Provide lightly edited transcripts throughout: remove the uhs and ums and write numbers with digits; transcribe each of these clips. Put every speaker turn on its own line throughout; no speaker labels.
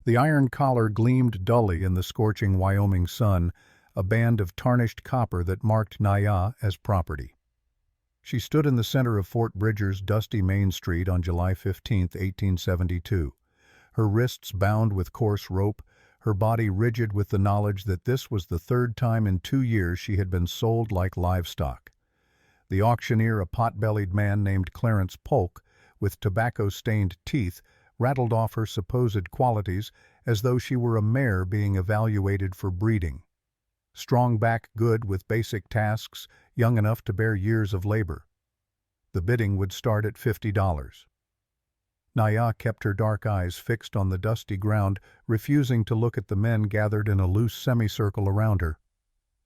The iron collar gleamed dully in the scorching Wyoming sun, a band of tarnished copper that marked Naya as property. She stood in the center of Fort Bridger's dusty Main Street on July 15, 1872, her wrists bound with coarse rope, her body rigid with the knowledge that this was the third time in 2 years she had been sold like livestock. The auctioneer, a pot-bellied man named Clarence Polk, with tobacco-stained teeth, rattled off her supposed qualities as though she were a mare being evaluated for breeding. Strong back, good with basic tasks, young enough to bear years of labor. The bidding would start at $50. Naya kept her dark eyes fixed on the dusty ground, refusing to look at the men gathered in a loose semicircle around her.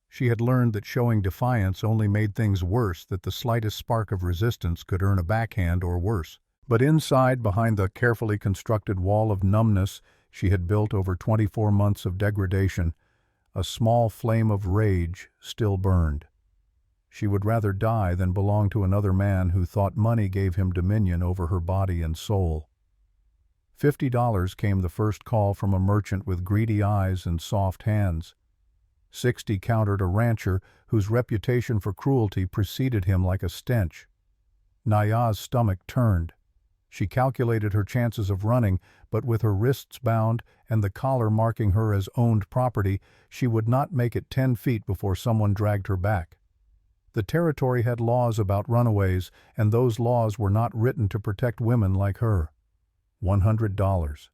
She had learned that showing defiance only made things worse, that the slightest spark of resistance could earn a backhand or worse. But inside, behind the carefully constructed wall of numbness she had built over 24 months of degradation, a small flame of rage still burned. She would rather die than belong to another man who thought money gave him dominion over her body and soul. $50 came the first call from a merchant with greedy eyes and soft hands. 60 countered a rancher whose reputation for cruelty preceded him like a stench. Naya's stomach turned. She calculated her chances of running, but with her wrists bound and the collar marking her as owned property, she would not make it 10 feet before someone dragged her back. The territory had laws about runaways, and those laws were not written to protect women like her. $100.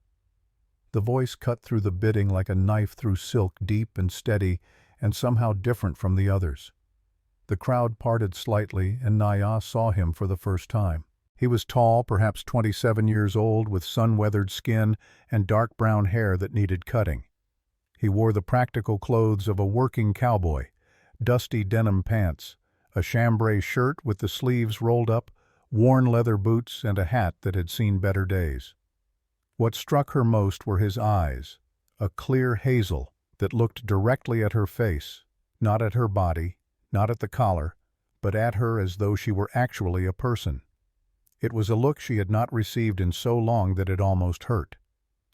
The voice cut through the bidding like a knife through silk, deep and steady, and somehow different from the others. The crowd parted slightly, and Naya saw him for the first time. He was tall, perhaps 27 years old, with sun-weathered skin and dark brown hair that needed cutting. He wore the practical clothes of a working cowboy, dusty denim pants, a chambray shirt with the sleeves rolled up, worn leather boots, and a hat that had seen better days. What struck her most were his eyes, a clear hazel that looked directly at her face, not at her body, not at the collar, but at her as though she were actually a person. It was a look she had not received in so long that it almost hurt.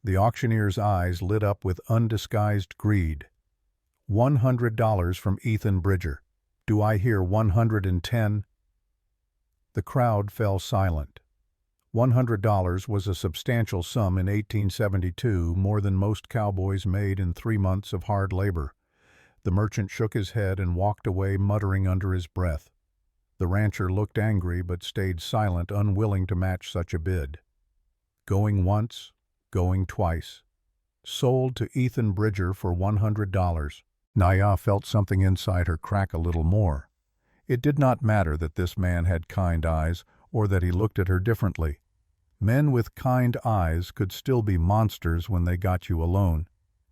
The auctioneer's eyes lit up with undisguised greed. $100 from Ethan Bridger. Do I hear 110? The crowd fell silent. $100 was a substantial sum in 1872, more than most cowboys made in 3 months of hard labor. The merchant shook his head and walked away, muttering under his breath. The rancher looked angry but stayed silent, unwilling to match such a bid. Going once, going twice. Sold to Ethan Bridger for $100. Naya felt something inside her crack a little more. It did not matter that this man had kind eyes or that he looked at her differently. Men with kind eyes could still be monsters when they got you alone.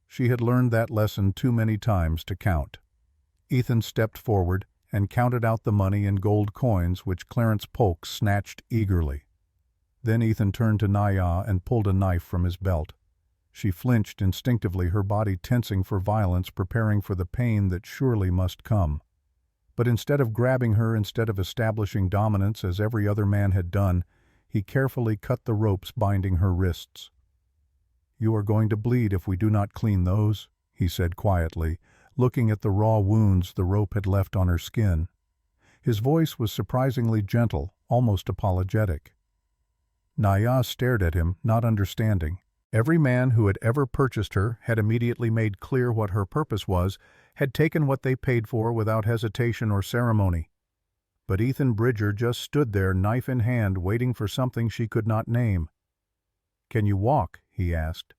She had learned that lesson too many times to count. Ethan stepped forward and counted out the money in gold coins which Clarence Polk snatched eagerly. Then Ethan turned to Naya and pulled a knife from his belt. She flinched instinctively, her body tensing for violence, preparing for the pain that surely must come. But instead of grabbing her, instead of establishing dominance as every other man had done, he carefully cut the ropes binding her wrists. "You are going to bleed if we do not clean those," he said quietly, looking at the raw wounds the rope had left on her skin. His voice was surprisingly gentle, almost apologetic. Naya stared at him, not understanding. Every man who had ever purchased her had immediately made clear what her purpose was, had taken what they paid for without hesitation or ceremony. But Ethan Bridger just stood there, knife in hand, waiting for something she could not name. "Can you walk?" he asked.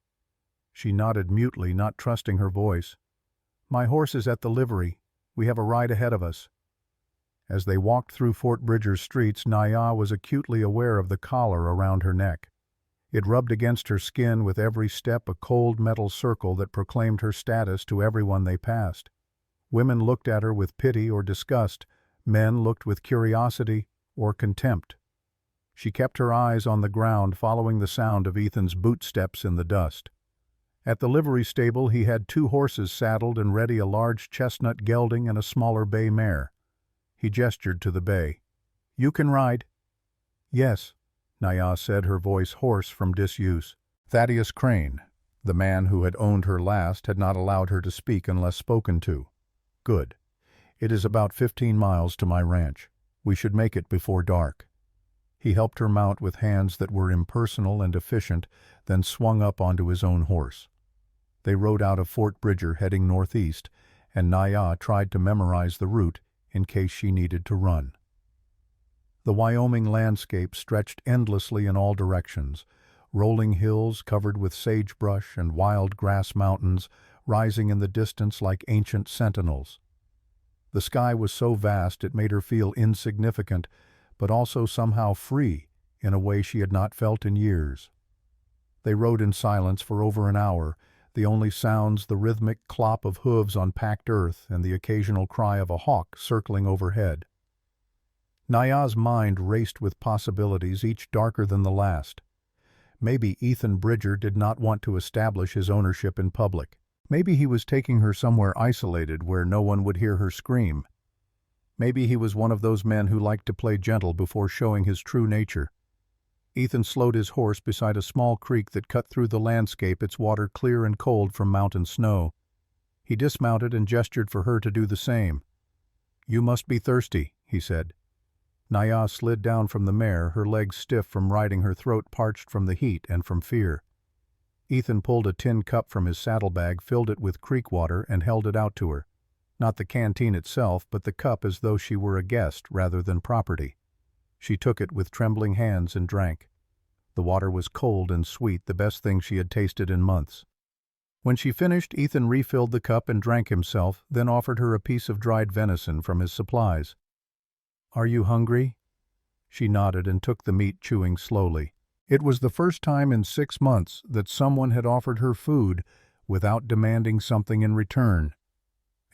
She nodded mutely, not trusting her voice. "My horse is at the livery. We have a ride ahead of us." As they walked through Fort Bridger's streets, Naya was acutely aware of the collar around her neck. It rubbed against her skin with every step, a cold metal circle that proclaimed her status to everyone they passed. Women looked at her with pity or disgust. Men looked with curiosity or contempt. She kept her eyes on the ground, following the sound of Ethan's bootsteps in the dust. At the livery stable he had 2 horses saddled and ready, a large chestnut gelding and a smaller bay mare. He gestured to the bay. "You can ride." "Yes," Naya said, her voice hoarse from disuse. "Thaddeus Crane, The man who had owned her last had not allowed her to speak unless spoken to. Good. It is about 15 miles to my ranch. We should make it before dark. He helped her mount with hands that were impersonal and efficient, then swung up onto his own horse. They rode out of Fort Bridger heading northeast, and Naya tried to memorize the route in case she needed to run. The Wyoming landscape stretched endlessly in all directions, rolling hills covered with sagebrush and wild grass mountains rising in the distance like ancient sentinels. The sky was so vast it made her feel insignificant, but also somehow free in a way she had not felt in years. They rode in silence for over an hour, the only sounds the rhythmic clop of hooves on packed earth and the occasional cry of a hawk circling overhead. Naya's mind raced with possibilities, each darker than the last. Maybe Ethan Bridger did not want to establish his ownership in public. Maybe he was taking her somewhere isolated where no one would hear her scream. Maybe he was one of those men who liked to play gentle before showing his true nature. Ethan slowed his horse beside a small creek that cut through the landscape, its water clear and cold from mountain snow. He dismounted and gestured for her to do the same. "You must be thirsty," he said. Naya slid down from the mare, her legs stiff from riding, her throat parched from the heat and from fear. Ethan pulled a tin cup from his saddlebag, filled it with creek water, and held it out to her. Not the canteen itself, but the cup, as though she were a guest rather than property. She took it with trembling hands and drank. The water was cold and sweet, the best thing she had tasted in months. When she finished, Ethan refilled the cup and drank himself, then offered her a piece of dried venison from his supplies. "Are you hungry?" She nodded and took the meat, chewing slowly. It was the first time in 6 months that someone had offered her food without demanding something in return.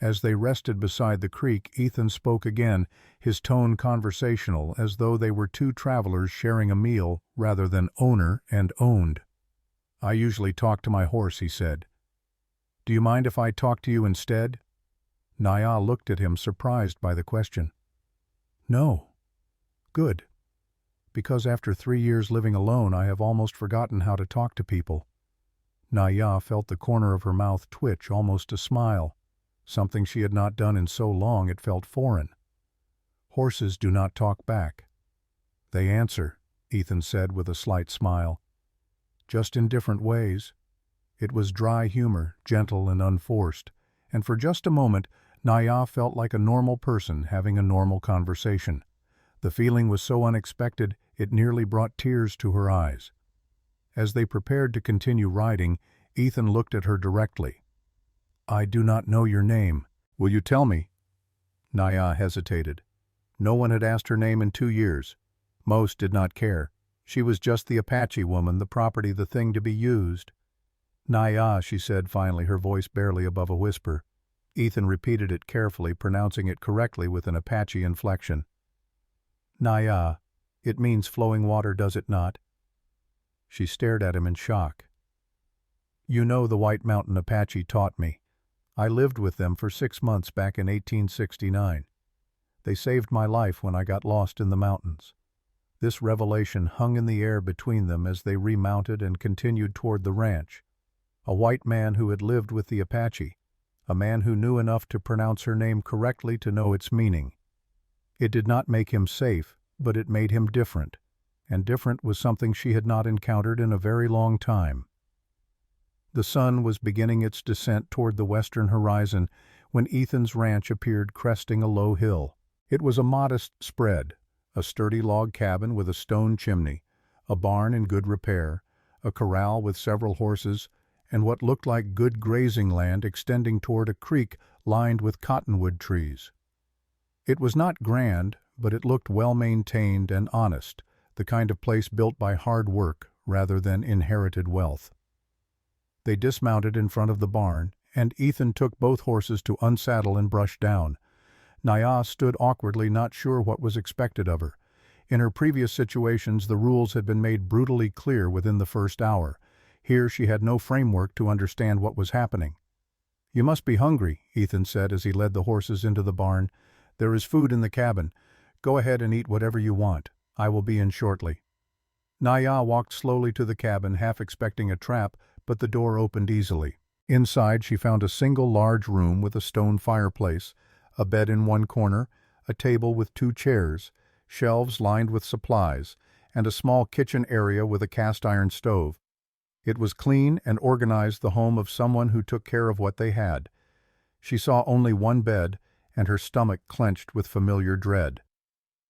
As they rested beside the creek, Ethan spoke again, his tone conversational, as though they were two travelers sharing a meal rather than owner and owned. "I usually talk to my horse," he said. "Do you mind if I talk to you instead?" Naya looked at him, surprised by the question. "No." "Good. Because after 3 years living alone, I have almost forgotten how to talk to people." Naya felt the corner of her mouth twitch, almost a smile. Something she had not done in so long it felt foreign. "Horses do not talk back." "They answer," Ethan said with a slight smile. "Just in different ways." It was dry humor, gentle and unforced, and for just a moment Naya felt like a normal person having a normal conversation. The feeling was so unexpected it nearly brought tears to her eyes. As they prepared to continue riding, Ethan looked at her directly. "I do not know your name. Will you tell me?" Naya hesitated. No one had asked her name in 2 years. Most did not care. She was just the Apache woman, the property, the thing to be used. "Naya," she said finally, her voice barely above a whisper. Ethan repeated it carefully, pronouncing it correctly with an Apache inflection. "Naya. It means flowing water, does it not?" She stared at him in shock. "You know, the White Mountain Apache taught me. I lived with them for 6 months back in 1869. They saved my life when I got lost in the mountains." This revelation hung in the air between them as they remounted and continued toward the ranch. A white man who had lived with the Apache, a man who knew enough to pronounce her name correctly to know its meaning. It did not make him safe, but it made him different, and different was something she had not encountered in a very long time. The sun was beginning its descent toward the western horizon when Ethan's ranch appeared cresting a low hill. It was a modest spread, a sturdy log cabin with a stone chimney, a barn in good repair, a corral with several horses, and what looked like good grazing land extending toward a creek lined with cottonwood trees. It was not grand, but it looked well-maintained and honest, the kind of place built by hard work rather than inherited wealth. They dismounted in front of the barn, and Ethan took both horses to unsaddle and brush down. Naya stood awkwardly, not sure what was expected of her. In her previous situations, the rules had been made brutally clear within the first hour. Here she had no framework to understand what was happening. "You must be hungry," Ethan said as he led the horses into the barn. "There is food in the cabin. Go ahead and eat whatever you want. I will be in shortly." Naya walked slowly to the cabin, half expecting a trap, but the door opened easily. Inside, she found a single large room with a stone fireplace, a bed in one corner, a table with 2 chairs, shelves lined with supplies, and a small kitchen area with a cast-iron stove. It was clean and organized, the home of someone who took care of what they had. She saw only one bed, and her stomach clenched with familiar dread.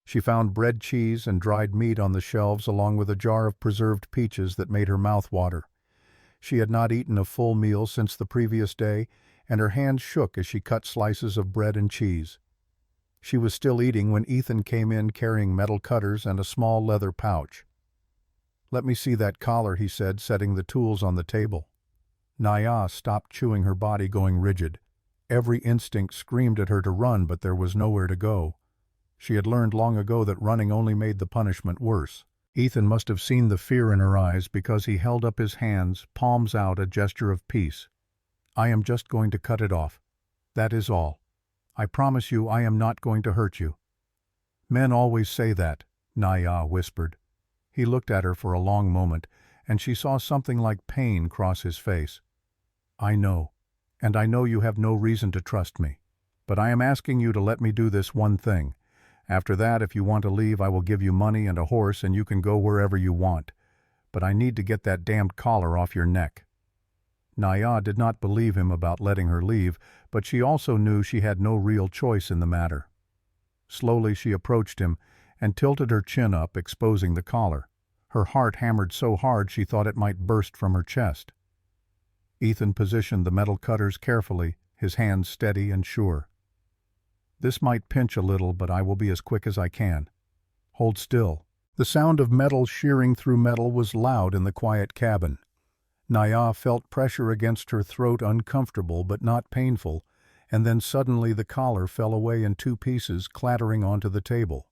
She found bread, cheese, and dried meat on the shelves, along with a jar of preserved peaches that made her mouth water. She had not eaten a full meal since the previous day, and her hands shook as she cut slices of bread and cheese. She was still eating when Ethan came in carrying metal cutters and a small leather pouch. "Let me see that collar," he said, setting the tools on the table. Naya stopped chewing, her body going rigid. Every instinct screamed at her to run, but there was nowhere to go. She had learned long ago that running only made the punishment worse. Ethan must have seen the fear in her eyes, because he held up his hands, palms out, a gesture of peace. "I am just going to cut it off. That is all. I promise you I am not going to hurt you." "Men always say that," Naya whispered. He looked at her for a long moment, and she saw something like pain cross his face. "I know, and I know you have no reason to trust me. But I am asking you to let me do this one thing. After that, if you want to leave, I will give you money and a horse, and you can go wherever you want. But I need to get that damned collar off your neck." Naya did not believe him about letting her leave, but she also knew she had no real choice in the matter. Slowly she approached him and tilted her chin up, exposing the collar. Her heart hammered so hard she thought it might burst from her chest. Ethan positioned the metal cutters carefully, his hands steady and sure. "This might pinch a little, but I will be as quick as I can. Hold still." The sound of metal shearing through metal was loud in the quiet cabin. Naya felt pressure against her throat, uncomfortable but not painful, and then suddenly the collar fell away in 2 pieces, clattering onto the table.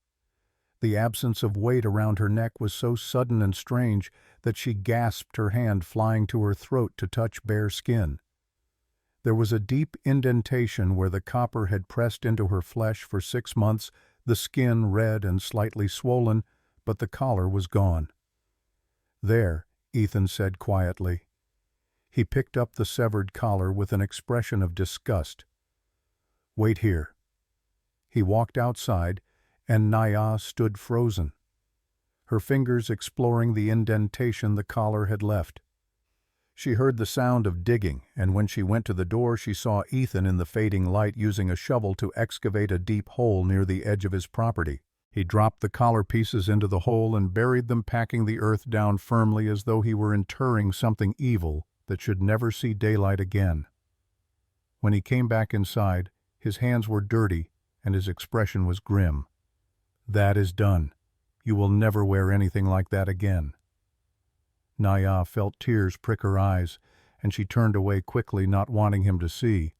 The absence of weight around her neck was so sudden and strange that she gasped, her hand flying to her throat to touch bare skin. There was a deep indentation where the copper had pressed into her flesh for 6 months, the skin red and slightly swollen, but the collar was gone. "There," Ethan said quietly. He picked up the severed collar with an expression of disgust. "Wait here." He walked outside, and Naya stood frozen, her fingers exploring the indentation the collar had left. She heard the sound of digging, and when she went to the door she saw Ethan in the fading light using a shovel to excavate a deep hole near the edge of his property. He dropped the collar pieces into the hole and buried them, packing the earth down firmly as though he were interring something evil that should never see daylight again. When he came back inside, his hands were dirty and his expression was grim. "That is done. You will never wear anything like that again." Naya felt tears prick her eyes, and she turned away quickly, not wanting him to see.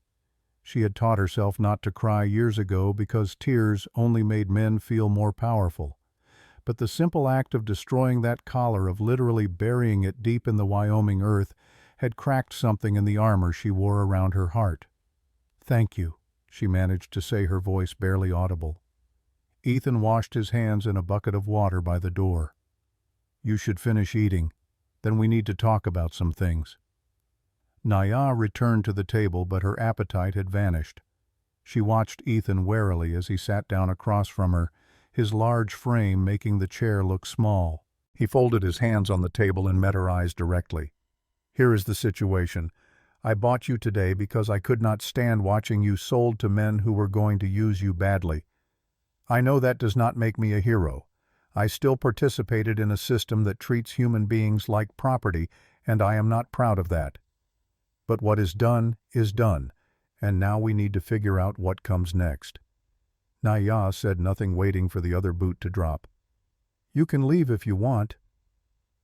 She had taught herself not to cry years ago because tears only made men feel more powerful. But the simple act of destroying that collar, of literally burying it deep in the Wyoming earth, had cracked something in the armor she wore around her heart. "Thank you," she managed to say, her voice barely audible. Ethan washed his hands in a bucket of water by the door. "You should finish eating. Then we need to talk about some things." Naya returned to the table, but her appetite had vanished. She watched Ethan warily as he sat down across from her, his large frame making the chair look small. He folded his hands on the table and met her eyes directly. "Here is the situation. I bought you today because I could not stand watching you sold to men who were going to use you badly. I know that does not make me a hero. I still participated in a system that treats human beings like property, and I am not proud of that. But what is done, and now we need to figure out what comes next." Naya said nothing, waiting for the other boot to drop. "You can leave if you want."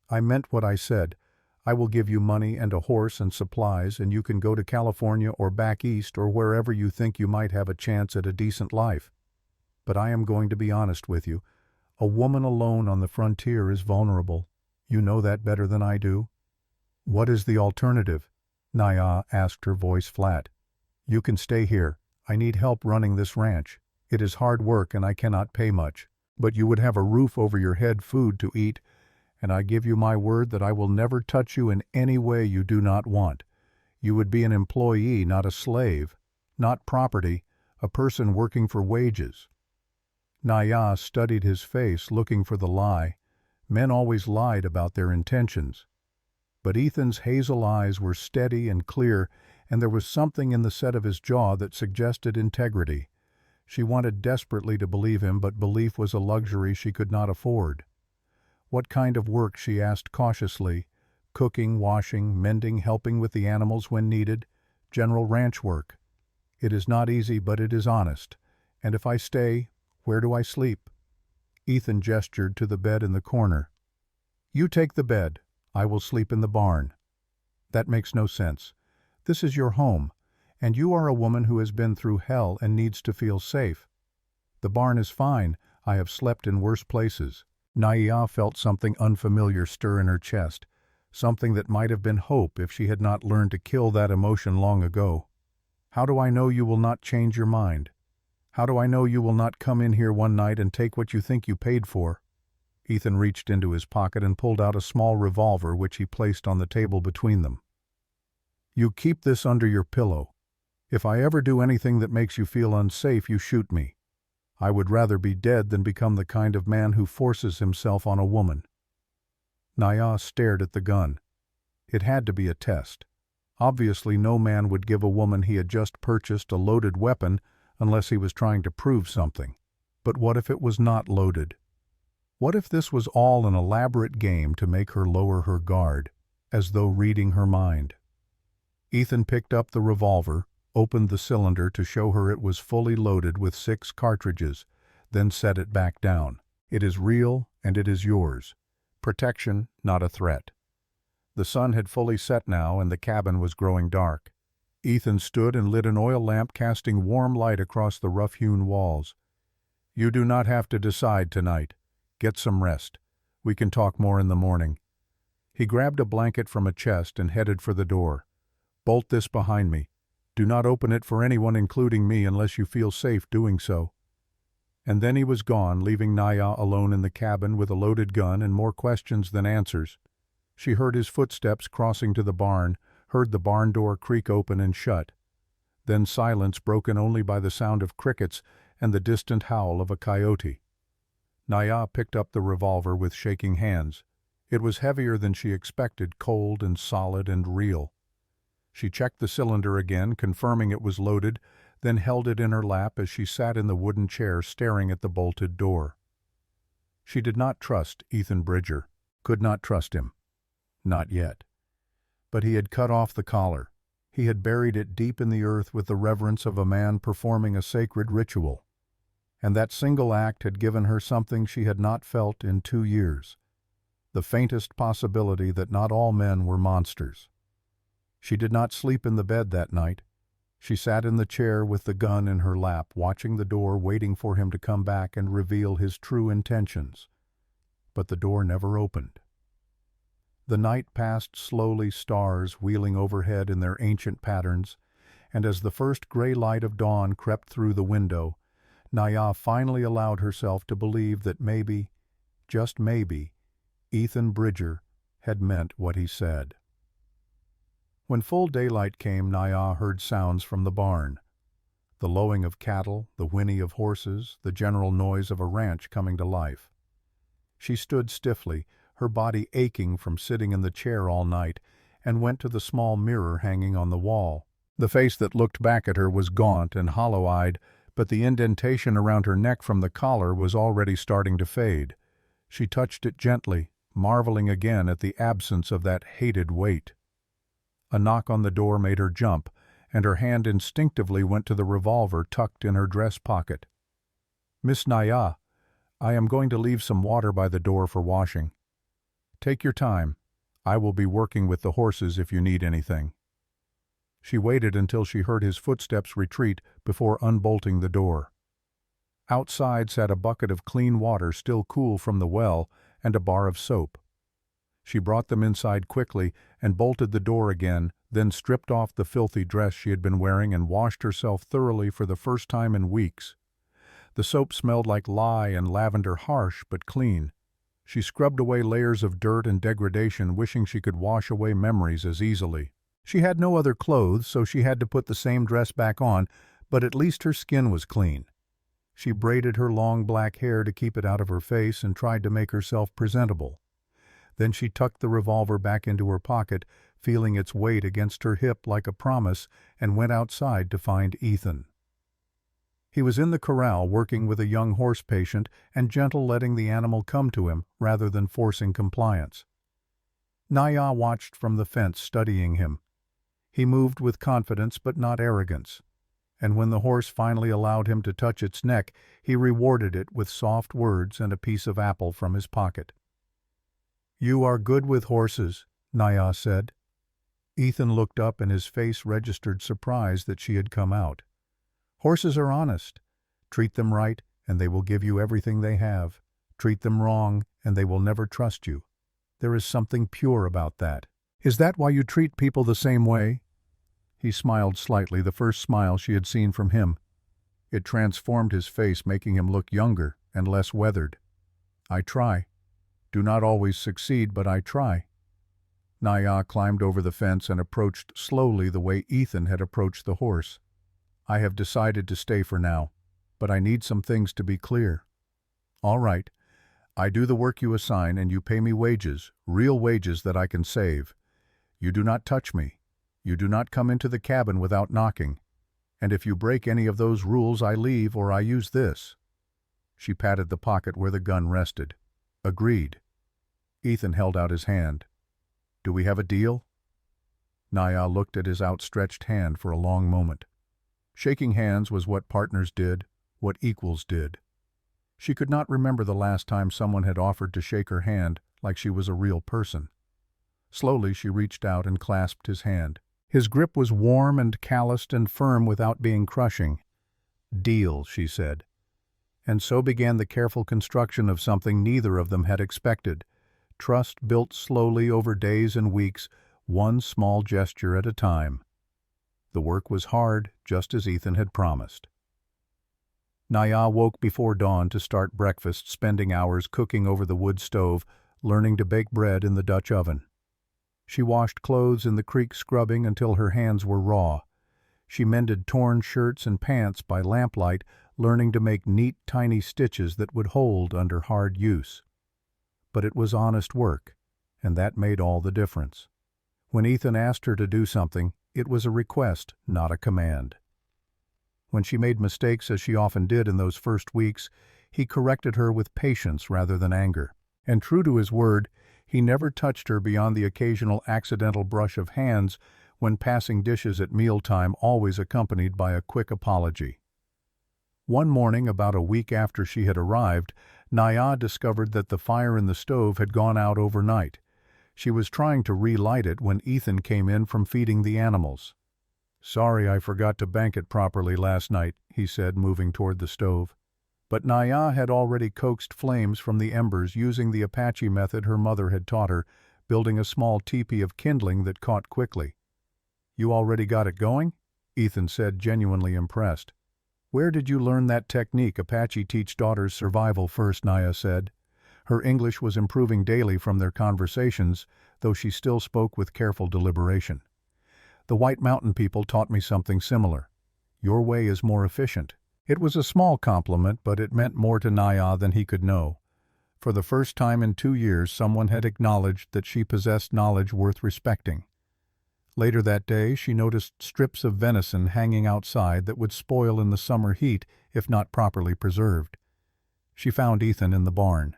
"I meant what I said. I will give you money and a horse and supplies, and you can go to California or back east or wherever you think you might have a chance at a decent life. But I am going to be honest with you. A woman alone on the frontier is vulnerable. You know that better than I do." "What is the alternative?" Naya asked, her voice flat. "You can stay here. I need help running this ranch. It is hard work and I cannot pay much. But you would have a roof over your head, food to eat, and I give you my word that I will never touch you in any way you do not want. You would be an employee, not a slave, not property, a person working for wages." Naya studied his face, looking for the lie. Men always lied about their intentions. But Ethan's hazel eyes were steady and clear, and there was something in the set of his jaw that suggested integrity. She wanted desperately to believe him, but belief was a luxury she could not afford. "What kind of work?" she asked cautiously. "Cooking, washing, mending, helping with the animals when needed. General ranch work. It is not easy, but it is honest. And if I stay, where do I sleep?" Ethan gestured to the bed in the corner. "You take the bed. I will sleep in the barn." "That makes no sense. This is your home, and you are a woman who has been through hell and needs to feel safe." "The barn is fine. I have slept in worse places." Naya felt something unfamiliar stir in her chest, something that might have been hope if she had not learned to kill that emotion long ago. "How do I know you will not change your mind? How do I know you will not come in here one night and take what you think you paid for?" Ethan reached into his pocket and pulled out a small revolver which he placed on the table between them. "You keep this under your pillow. If I ever do anything that makes you feel unsafe, you shoot me. I would rather be dead than become the kind of man who forces himself on a woman." Naya stared at the gun. It had to be a test. Obviously no man would give a woman he had just purchased a loaded weapon unless he was trying to prove something. But what if it was not loaded? What if this was all an elaborate game to make her lower her guard, as though reading her mind? Ethan picked up the revolver, opened the cylinder to show her it was fully loaded with 6 cartridges, then set it back down. "It is real, and it is yours. Protection, not a threat." The sun had fully set now, and the cabin was growing dark. Ethan stood and lit an oil lamp, casting warm light across the rough-hewn walls. "You do not have to decide tonight. Get some rest. We can talk more in the morning." He grabbed a blanket from a chest and headed for the door. "Bolt this behind me. Do not open it for anyone, including me, unless you feel safe doing so." And then he was gone, leaving Naya alone in the cabin with a loaded gun and more questions than answers. She heard his footsteps crossing to the barn, heard the barn door creak open and shut. Then silence broken only by the sound of crickets and the distant howl of a coyote. Naya picked up the revolver with shaking hands. It was heavier than she expected, cold and solid and real. She checked the cylinder again, confirming it was loaded, then held it in her lap as she sat in the wooden chair staring at the bolted door. She did not trust Ethan Bridger, could not trust him. Not yet. But he had cut off the collar. He had buried it deep in the earth with the reverence of a man performing a sacred ritual. And that single act had given her something she had not felt in 2 years. The faintest possibility that not all men were monsters. She did not sleep in the bed that night. She sat in the chair with the gun in her lap, watching the door, waiting for him to come back and reveal his true intentions. But the door never opened. The night passed slowly, stars wheeling overhead in their ancient patterns, and as the first gray light of dawn crept through the window, Naya finally allowed herself to believe that maybe, just maybe, Ethan Bridger had meant what he said. When full daylight came, Naya heard sounds from the barn. The lowing of cattle, the whinny of horses, the general noise of a ranch coming to life. She stood stiffly, her body aching from sitting in the chair all night, and went to the small mirror hanging on the wall. The face that looked back at her was gaunt and hollow-eyed, but the indentation around her neck from the collar was already starting to fade. She touched it gently, marveling again at the absence of that hated weight. A knock on the door made her jump, and her hand instinctively went to the revolver tucked in her dress pocket. "Miss Naya, I am going to leave some water by the door for washing. Take your time. I will be working with the horses if you need anything." She waited until she heard his footsteps retreat before unbolting the door. Outside sat a bucket of clean water still cool from the well and a bar of soap. She brought them inside quickly and bolted the door again, then stripped off the filthy dress she had been wearing and washed herself thoroughly for the first time in weeks. The soap smelled like lye and lavender, harsh but clean. She scrubbed away layers of dirt and degradation, wishing she could wash away memories as easily. She had no other clothes, so she had to put the same dress back on, but at least her skin was clean. She braided her long black hair to keep it out of her face and tried to make herself presentable. Then she tucked the revolver back into her pocket, feeling its weight against her hip like a promise, and went outside to find Ethan. He was in the corral working with a young horse patient and gentle, letting the animal come to him rather than forcing compliance. Naya watched from the fence, studying him. He moved with confidence but not arrogance, and when the horse finally allowed him to touch its neck, he rewarded it with soft words and a piece of apple from his pocket. "You are good with horses," Naya said. Ethan looked up and his face registered surprise that she had come out. "Horses are honest. Treat them right, and they will give you everything they have. Treat them wrong, and they will never trust you. There is something pure about that. Is that why you treat people the same way?" He smiled slightly, the first smile she had seen from him. It transformed his face, making him look younger and less weathered. "I try. Do not always succeed, but I try." Naya climbed over the fence and approached slowly the way Ethan had approached the horse. "I have decided to stay for now, but I need some things to be clear." "All right. I do the work you assign and you pay me wages, real wages that I can save. You do not touch me. You do not come into the cabin without knocking. And if you break any of those rules, I leave or I use this." She patted the pocket where the gun rested. "Agreed." Ethan held out his hand. "Do we have a deal?" Naya looked at his outstretched hand for a long moment. Shaking hands was what partners did, what equals did. She could not remember the last time someone had offered to shake her hand like she was a real person. Slowly she reached out and clasped his hand. His grip was warm and calloused and firm without being crushing. "Deal," she said. And so began the careful construction of something neither of them had expected. Trust built slowly over days and weeks, one small gesture at a time. The work was hard, just as Ethan had promised. Naya woke before dawn to start breakfast, spending hours cooking over the wood stove, learning to bake bread in the Dutch oven. She washed clothes in the creek, scrubbing until her hands were raw. She mended torn shirts and pants by lamplight, learning to make neat, tiny stitches that would hold under hard use. But it was honest work, and that made all the difference. When Ethan asked her to do something, it was a request, not a command. When she made mistakes, as she often did in those first weeks, he corrected her with patience rather than anger. And true to his word, he never touched her beyond the occasional accidental brush of hands when passing dishes at mealtime, always accompanied by a quick apology. One morning, about a week after she had arrived, Naya discovered that the fire in the stove had gone out overnight. She was trying to relight it when Ethan came in from feeding the animals. "Sorry, I forgot to bank it properly last night," he said, moving toward the stove. But Naya had already coaxed flames from the embers using the Apache method her mother had taught her, building a small teepee of kindling that caught quickly. "You already got it going?" Ethan said, genuinely impressed. "Where did you learn that technique? Apache teach daughters survival first," Naya said. Her English was improving daily from their conversations, though she still spoke with careful deliberation. "The White Mountain people taught me something similar. Your way is more efficient." It was a small compliment, but it meant more to Naya than he could know. For the first time in 2 years, someone had acknowledged that she possessed knowledge worth respecting. Later that day, she noticed strips of venison hanging outside that would spoil in the summer heat if not properly preserved. She found Ethan in the barn.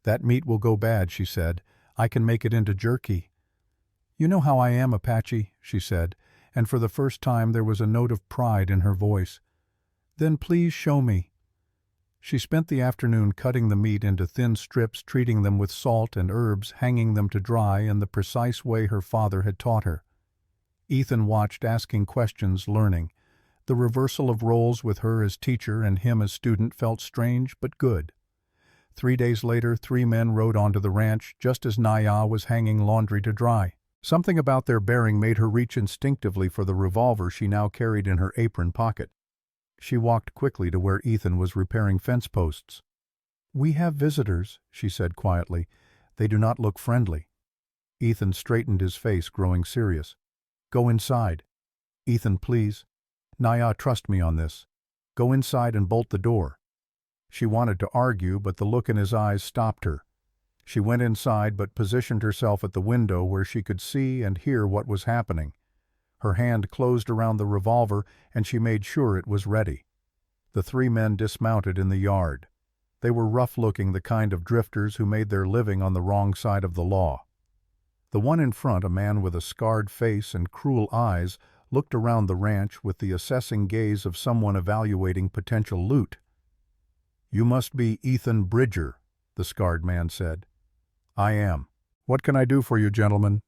"That meat will go bad," she said. "I can make it into jerky." "You know how I am, Apache," she said, and for the first time there was a note of pride in her voice. "Then please show me." She spent the afternoon cutting the meat into thin strips, treating them with salt and herbs, hanging them to dry in the precise way her father had taught her. Ethan watched, asking questions, learning. The reversal of roles with her as teacher and him as student felt strange but good. 3 days later, 3 men rode onto the ranch, just as Naya was hanging laundry to dry. Something about their bearing made her reach instinctively for the revolver she now carried in her apron pocket. She walked quickly to where Ethan was repairing fence posts. "We have visitors," she said quietly. "They do not look friendly." Ethan straightened his face, growing serious. "Go inside." "Ethan, please." "Naya, trust me on this. Go inside and bolt the door." She wanted to argue, but the look in his eyes stopped her. She went inside but positioned herself at the window where she could see and hear what was happening. Her hand closed around the revolver and she made sure it was ready. The three men dismounted in the yard. They were rough-looking, the kind of drifters who made their living on the wrong side of the law. The one in front, a man with a scarred face and cruel eyes, looked around the ranch with the assessing gaze of someone evaluating potential loot. "You must be Ethan Bridger," the scarred man said. "I am. What can I do for you, gentlemen?"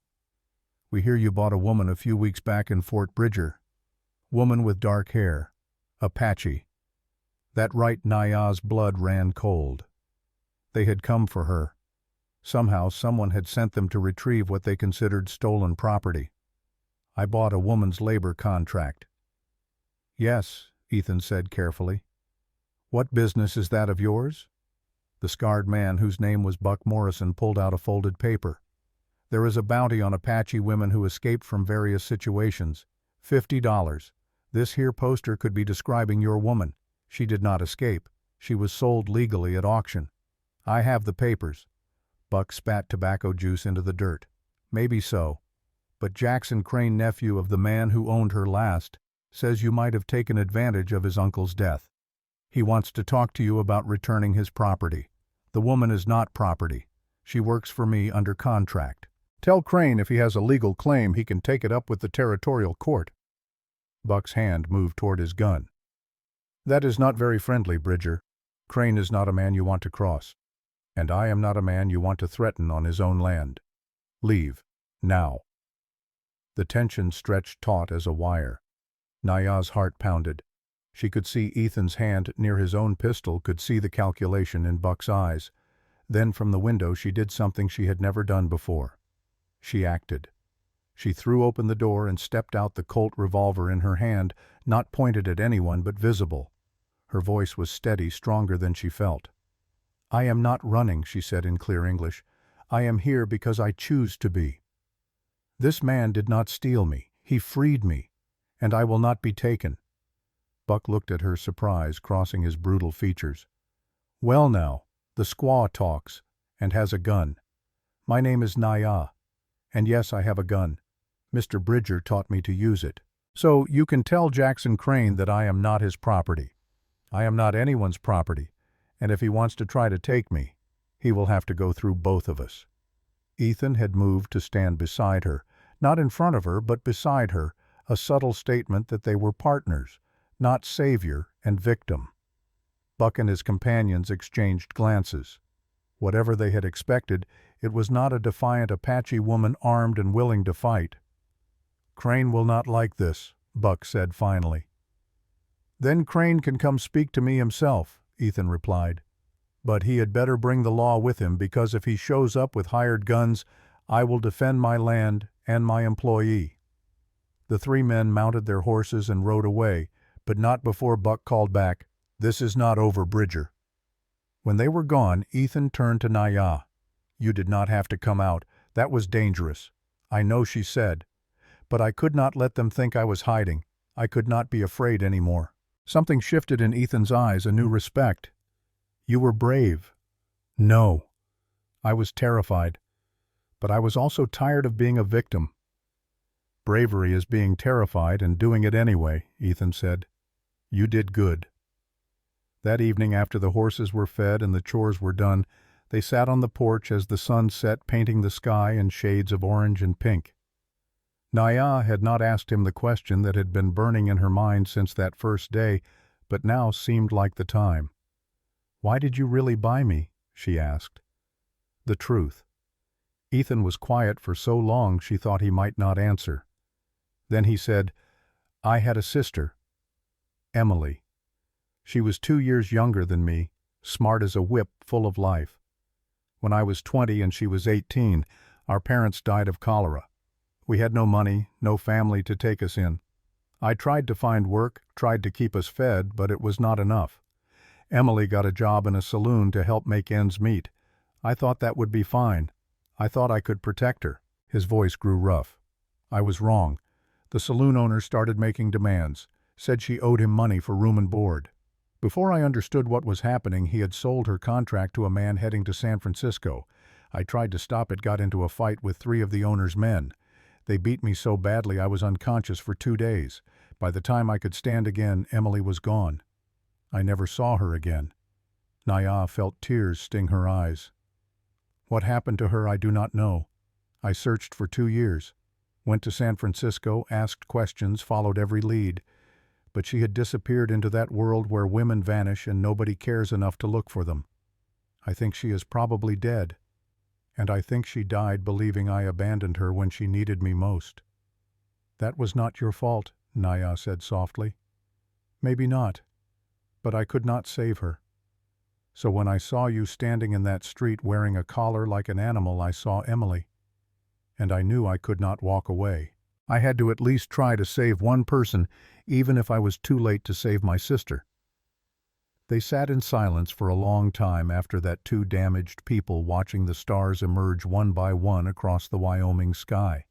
"We hear you bought a woman a few weeks back in Fort Bridger. Woman with dark hair. Apache." That right, Naya's blood ran cold. They had come for her. Somehow someone had sent them to retrieve what they considered stolen property. "I bought a woman's labor contract." "Yes," Ethan said carefully. "What business is that of yours?" The scarred man, whose name was Buck Morrison, pulled out a folded paper. "There is a bounty on Apache women who escaped from various situations. $50. This here poster could be describing your woman. She did not escape. She was sold legally at auction. I have the papers." Buck spat tobacco juice into the dirt. "Maybe so. But Jackson Crane, nephew of the man who owned her last, says you might have taken advantage of his uncle's death. He wants to talk to you about returning his property. The woman is not property. She works for me under contract. Tell Crane if he has a legal claim he can take it up with the territorial court." Buck's hand moved toward his gun. "That is not very friendly, Bridger. Crane is not a man you want to cross. And I am not a man you want to threaten on his own land. Leave. Now." The tension stretched taut as a wire. Naya's heart pounded. She could see Ethan's hand near his own pistol, could see the calculation in Buck's eyes. Then from the window she did something she had never done before. She acted. She threw open the door and stepped out, the Colt revolver in her hand, not pointed at anyone but visible. Her voice was steady, stronger than she felt. "I am not running," she said in clear English. "I am here because I choose to be. This man did not steal me. He freed me. And I will not be taken." Buck looked at her, surprise crossing his brutal features. "Well now, the squaw talks, and has a gun. My name is Naya. And yes, I have a gun. Mr. Bridger taught me to use it. So you can tell Jackson Crane that I am not his property. I am not anyone's property, and if he wants to try to take me, he will have to go through both of us." Ethan had moved to stand beside her, not in front of her, but beside her, a subtle statement that they were partners, not savior and victim. Buck and his companions exchanged glances. Whatever they had expected, it was not a defiant Apache woman armed and willing to fight. "Crane will not like this," Buck said finally. "Then Crane can come speak to me himself," Ethan replied. "But he had better bring the law with him, because if he shows up with hired guns, I will defend my land and my employee." The three men mounted their horses and rode away, but not before Buck called back, "This is not over, Bridger." When they were gone, Ethan turned to Naya. "You did not have to come out. That was dangerous. I know," she said. "But I could not let them think I was hiding. I could not be afraid anymore." Something shifted in Ethan's eyes, a new respect. "You were brave." "No. I was terrified. But I was also tired of being a victim." "Bravery is being terrified and doing it anyway," Ethan said. "You did good." That evening, after the horses were fed and the chores were done, they sat on the porch as the sun set, painting the sky in shades of orange and pink. Naya had not asked him the question that had been burning in her mind since that first day, but now seemed like the time. "Why did you really buy me?" she asked. The truth. Ethan was quiet for so long she thought he might not answer. Then he said, "I had a sister, Emily. She was 2 years younger than me, smart as a whip, full of life. When I was 20 and she was 18, our parents died of cholera. We had no money, no family to take us in. I tried to find work, tried to keep us fed, but it was not enough. Emily got a job in a saloon to help make ends meet. I thought that would be fine. I thought I could protect her." His voice grew rough. "I was wrong. The saloon owner started making demands, said she owed him money for room and board. Before I understood what was happening, he had sold her contract to a man heading to San Francisco. I tried to stop it, got into a fight with 3 of the owner's men. They beat me so badly I was unconscious for 2 days. By the time I could stand again, Emily was gone. I never saw her again." Naya felt tears sting her eyes. "What happened to her I do not know. I searched for 2 years. Went to San Francisco, asked questions, followed every lead. But she had disappeared into that world where women vanish and nobody cares enough to look for them. I think she is probably dead. And I think she died believing I abandoned her when she needed me most." "That was not your fault," Naya said softly. "Maybe not. But I could not save her. So when I saw you standing in that street wearing a collar like an animal, I saw Emily. And I knew I could not walk away. I had to at least try to save one person, even if I was too late to save my sister." They sat in silence for a long time after that, 2 damaged people watching the stars emerge one by one across the Wyoming sky.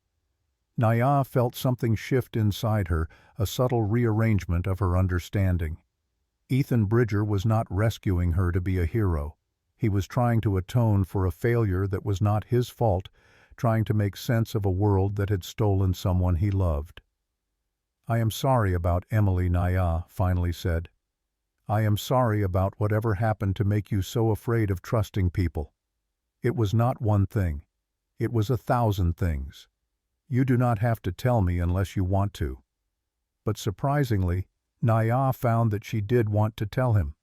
Naya felt something shift inside her, a subtle rearrangement of her understanding. Ethan Bridger was not rescuing her to be a hero. He was trying to atone for a failure that was not his fault, trying to make sense of a world that had stolen someone he loved. "I am sorry about Emily," Naya finally said. "I am sorry about whatever happened to make you so afraid of trusting people. It was not one thing. It was 1,000 things. You do not have to tell me unless you want to." But surprisingly, Naya found that she did want to tell him.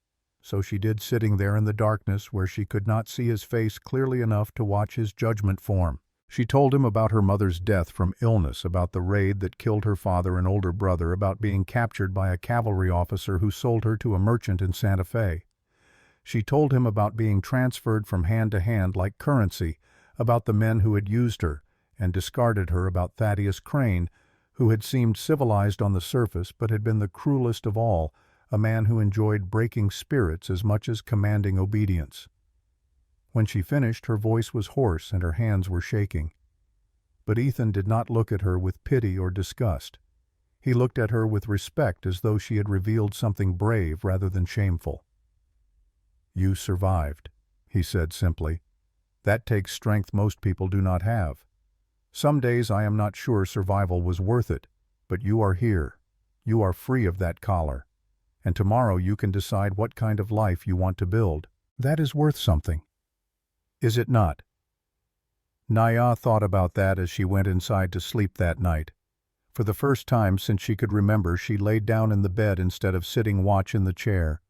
So she did, sitting there in the darkness where she could not see his face clearly enough to watch his judgment form. She told him about her mother's death from illness, about the raid that killed her father and older brother, about being captured by a cavalry officer who sold her to a merchant in Santa Fe. She told him about being transferred from hand to hand like currency, about the men who had used her and discarded her, about Thaddeus Crane, who had seemed civilized on the surface but had been the cruelest of all, a man who enjoyed breaking spirits as much as commanding obedience. When she finished, her voice was hoarse and her hands were shaking. But Ethan did not look at her with pity or disgust. He looked at her with respect, as though she had revealed something brave rather than shameful. "You survived," he said simply. "That takes strength most people do not have. Some days I am not sure survival was worth it, but you are here. You are free of that collar. And tomorrow you can decide what kind of life you want to build. That is worth something. Is it not?" Naya thought about that as she went inside to sleep that night. For the first time since she could remember, she laid down in the bed instead of sitting watch in the chair.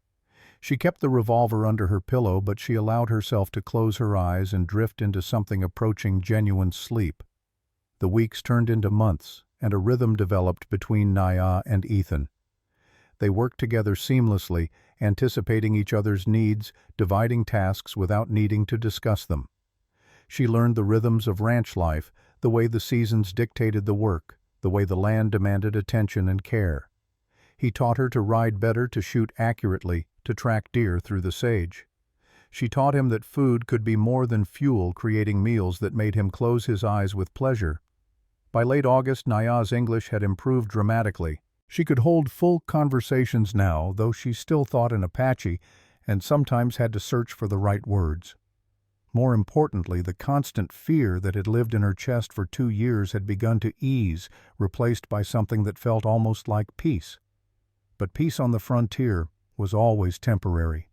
She kept the revolver under her pillow, but she allowed herself to close her eyes and drift into something approaching genuine sleep. The weeks turned into months, and a rhythm developed between Naya and Ethan. They worked together seamlessly, anticipating each other's needs, dividing tasks without needing to discuss them. She learned the rhythms of ranch life, the way the seasons dictated the work, the way the land demanded attention and care. He taught her to ride better, to shoot accurately, to track deer through the sage. She taught him that food could be more than fuel, creating meals that made him close his eyes with pleasure. By late August, Naya's English had improved dramatically. She could hold full conversations now, though she still thought in Apache and sometimes had to search for the right words. More importantly, the constant fear that had lived in her chest for 2 years had begun to ease, replaced by something that felt almost like peace. But peace on the frontier was always temporary.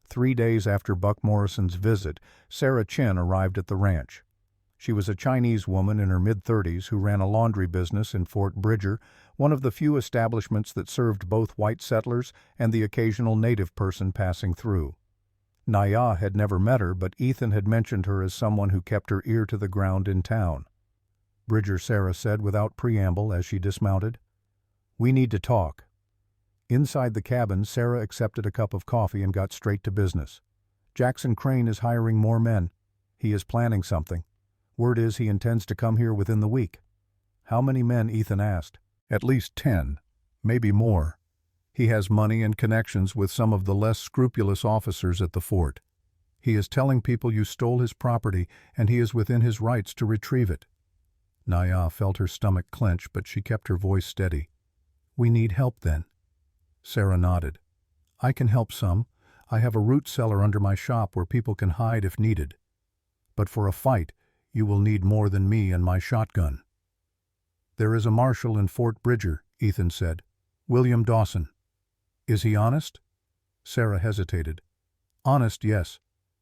3 days after Buck Morrison's visit, Sarah Chin arrived at the ranch. She was a Chinese woman in her mid-30s who ran a laundry business in Fort Bridger, one of the few establishments that served both white settlers and the occasional native person passing through. Naya had never met her, but Ethan had mentioned her as someone who kept her ear to the ground in town. "Bridger," Sarah said without preamble as she dismounted. "We need to talk." Inside the cabin, Sarah accepted a cup of coffee and got straight to business. "Jackson Crane is hiring more men. He is planning something. Word is he intends to come here within the week." "How many men?" Ethan asked. "At least 10, maybe more. He has money and connections with some of the less scrupulous officers at the fort. He is telling people you stole his property, and he is within his rights to retrieve it." Naya felt her stomach clench, but she kept her voice steady. "We need help, then." Sarah nodded. "I can help some. I have a root cellar under my shop where people can hide if needed. But for a fight, you will need more than me and my shotgun." "There is a marshal in Fort Bridger," Ethan said. "William Dawson." "Is he honest?" Sarah hesitated. "Honest, yes,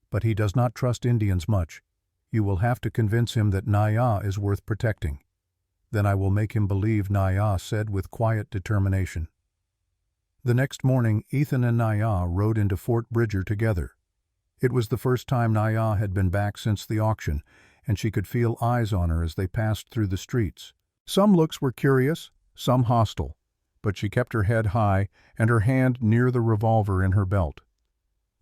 but he does not trust Indians much. You will have to convince him that Naya is worth protecting." "Then I will make him believe," Naya said with quiet determination. The next morning, Ethan and Naya rode into Fort Bridger together. It was the first time Naya had been back since the auction, and she could feel eyes on her as they passed through the streets. Some looks were curious, some hostile, but she kept her head high and her hand near the revolver in her belt.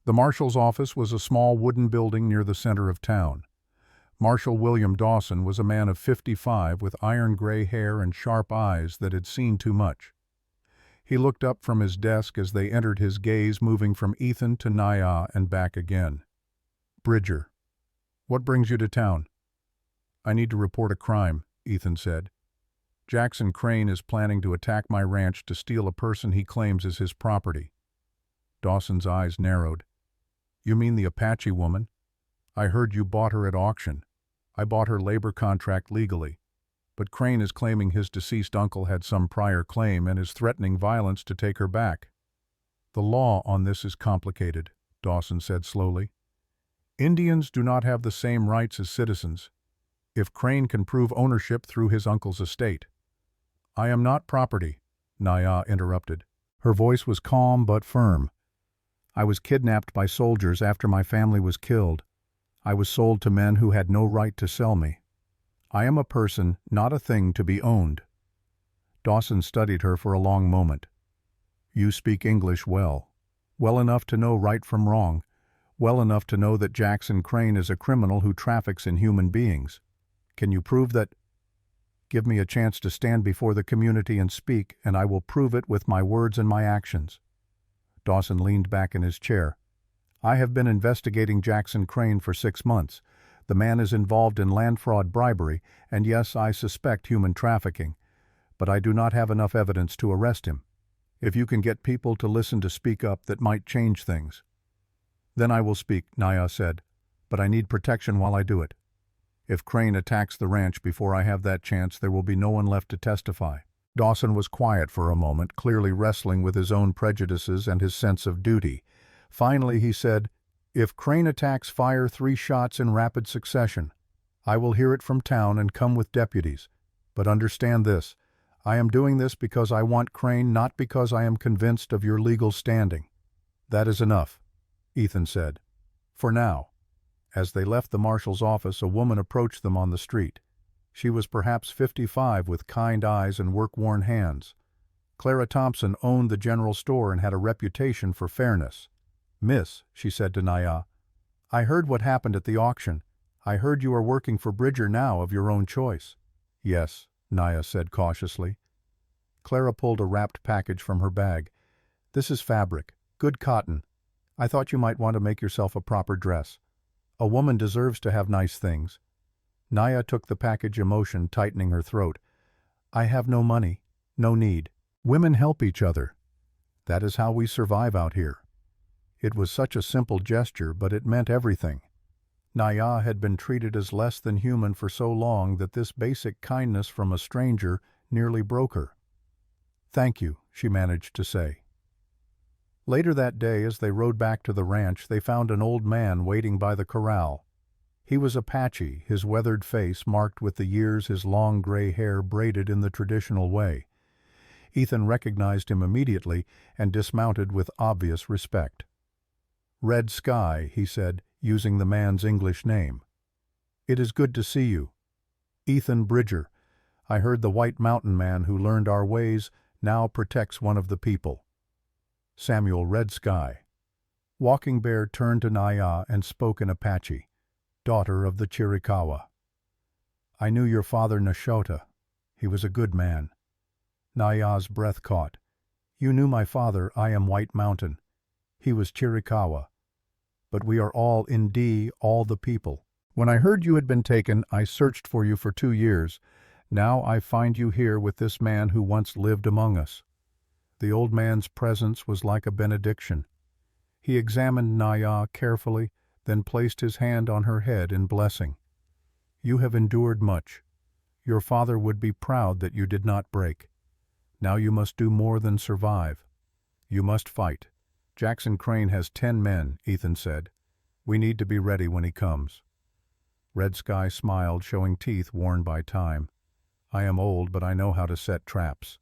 The marshal's office was a small wooden building near the center of town. Marshal William Dawson was a man of 55 with iron-gray hair and sharp eyes that had seen too much. He looked up from his desk as they entered, his gaze moving from Ethan to Naya and back again. "Bridger, what brings you to town?" "I need to report a crime," Ethan said. "Jackson Crane is planning to attack my ranch to steal a person he claims is his property." Dawson's eyes narrowed. "You mean the Apache woman? I heard you bought her at auction. I bought her labor contract legally. But Crane is claiming his deceased uncle had some prior claim and is threatening violence to take her back." "The law on this is complicated," Dawson said slowly. "Indians do not have the same rights as citizens. If Crane can prove ownership through his uncle's estate—" "I am not property," Naya interrupted. Her voice was calm but firm. "I was kidnapped by soldiers after my family was killed. I was sold to men who had no right to sell me. I am a person, not a thing to be owned." Dawson studied her for a long moment. "You speak English well. Well enough to know right from wrong. Well enough to know that Jackson Crane is a criminal who traffics in human beings. Can you prove that—" "Give me a chance to stand before the community and speak, and I will prove it with my words and my actions." Dawson leaned back in his chair. "I have been investigating Jackson Crane for 6 months. The man is involved in land fraud, bribery, and yes, I suspect human trafficking. But I do not have enough evidence to arrest him. If you can get people to listen to speak up, that might change things." "Then I will speak," Naya said, "but I need protection while I do it. If Crane attacks the ranch before I have that chance, there will be no one left to testify." Dawson was quiet for a moment, clearly wrestling with his own prejudices and his sense of duty. Finally he said, "If Crane attacks, fire 3 shots in rapid succession. I will hear it from town and come with deputies. But understand this, I am doing this because I want Crane, not because I am convinced of your legal standing." "That is enough," Ethan said. "For now." As they left the marshal's office, a woman approached them on the street. She was perhaps 55 with kind eyes and work-worn hands. Clara Thompson owned the general store and had a reputation for fairness. "Miss," she said to Naya, "I heard what happened at the auction. I heard you are working for Bridger now of your own choice." "Yes," Naya said cautiously. Clara pulled a wrapped package from her bag. "This is fabric, good cotton. I thought you might want to make yourself a proper dress. A woman deserves to have nice things." Naya took the package, emotion tightening her throat. "I have no money, no need. Women help each other. That is how we survive out here." It was such a simple gesture, but it meant everything. Naya had been treated as less than human for so long that this basic kindness from a stranger nearly broke her. "Thank you," she managed to say. Later that day, as they rode back to the ranch, they found an old man waiting by the corral. He was Apache, his weathered face marked with the years, his long gray hair braided in the traditional way. Ethan recognized him immediately and dismounted with obvious respect. "Red Sky," he said, using the man's English name. "It is good to see you. Ethan Bridger. I heard the White Mountain man who learned our ways now protects one of the people." "Samuel Red Sky." Walking Bear turned to Naya and spoke in Apache, "Daughter of the Chiricahua. I knew your father Nashota. He was a good man." Naya's breath caught. You knew my father, I am White Mountain. He was Chiricahua. But we are all Indi, all the people. When I heard you had been taken, I searched for you for 2 years. Now I find you here with this man who once lived among us." The old man's presence was like a benediction. He examined Naya carefully, then placed his hand on her head in blessing. "You have endured much. Your father would be proud that you did not break. Now you must do more than survive. You must fight. Jackson Crane has 10 men, Ethan said. We need to be ready when he comes." Red Sky smiled, showing teeth worn by time. "I am old, but I know how to set traps.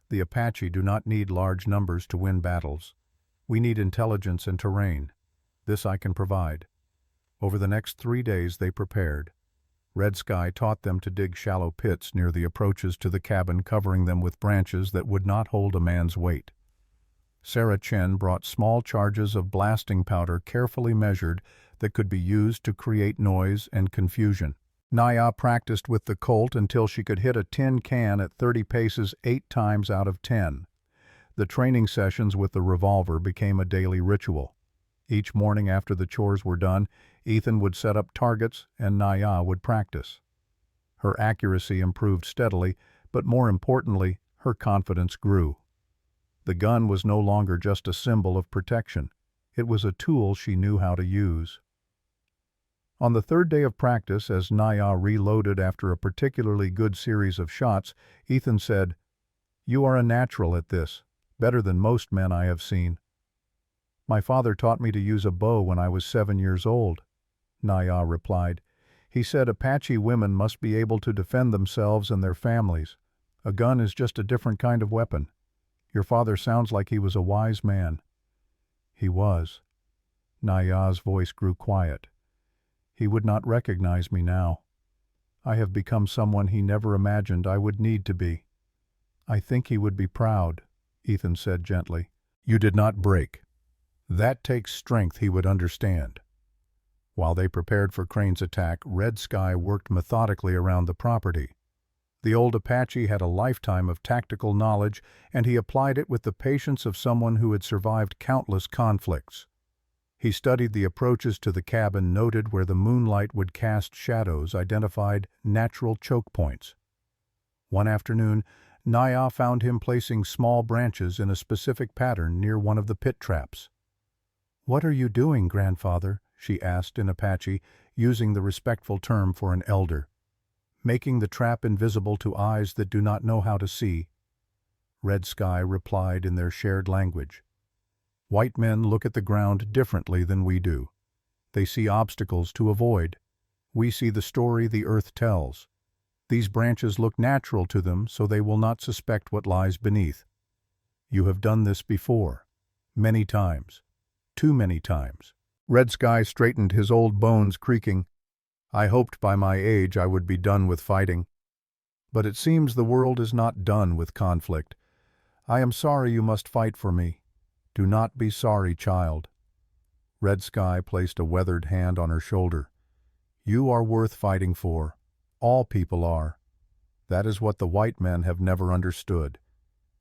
The Apache do not need large numbers to win battles. We need intelligence and terrain. This I can provide." Over the next 3 days they prepared. Red Sky taught them to dig shallow pits near the approaches to the cabin, covering them with branches that would not hold a man's weight. Sarah Chen brought small charges of blasting powder carefully measured that could be used to create noise and confusion. Naya practiced with the Colt until she could hit a tin can at 30 paces 8 times out of 10. The training sessions with the revolver became a daily ritual. Each morning after the chores were done, Ethan would set up targets and Naya would practice. Her accuracy improved steadily, but more importantly, her confidence grew. The gun was no longer just a symbol of protection. It was a tool she knew how to use. On the 3rd day of practice, as Naya reloaded after a particularly good series of shots, Ethan said, "You are a natural at this, better than most men I have seen." "My father taught me to use a bow when I was 7 years old," Naya replied. "He said Apache women must be able to defend themselves and their families. A gun is just a different kind of weapon. Your father sounds like he was a wise man." "He was." Naya's voice grew quiet. "He would not recognize me now. I have become someone he never imagined I would need to be." "I think he would be proud," Ethan said gently. "You did not break. That takes strength, he would understand." While they prepared for Crane's attack, Red Sky worked methodically around the property. The old Apache had a lifetime of tactical knowledge, and he applied it with the patience of someone who had survived countless conflicts. He studied the approaches to the cabin, noted where the moonlight would cast shadows, identified natural choke points. One afternoon, Naya found him placing small branches in a specific pattern near one of the pit traps. "What are you doing, grandfather?" she asked in Apache, using the respectful term for an elder. "Making the trap invisible to eyes that do not know how to see," Red Sky replied in their shared language. "White men look at the ground differently than we do. They see obstacles to avoid. We see the story the earth tells. These branches look natural to them, so they will not suspect what lies beneath. You have done this before. Many times. Too many times." Red Sky straightened, his old bones creaking. "I hoped by my age I would be done with fighting. But it seems the world is not done with conflict. I am sorry you must fight for me. Do not be sorry, child." Red Sky placed a weathered hand on her shoulder. "You are worth fighting for. All people are. That is what the white men have never understood.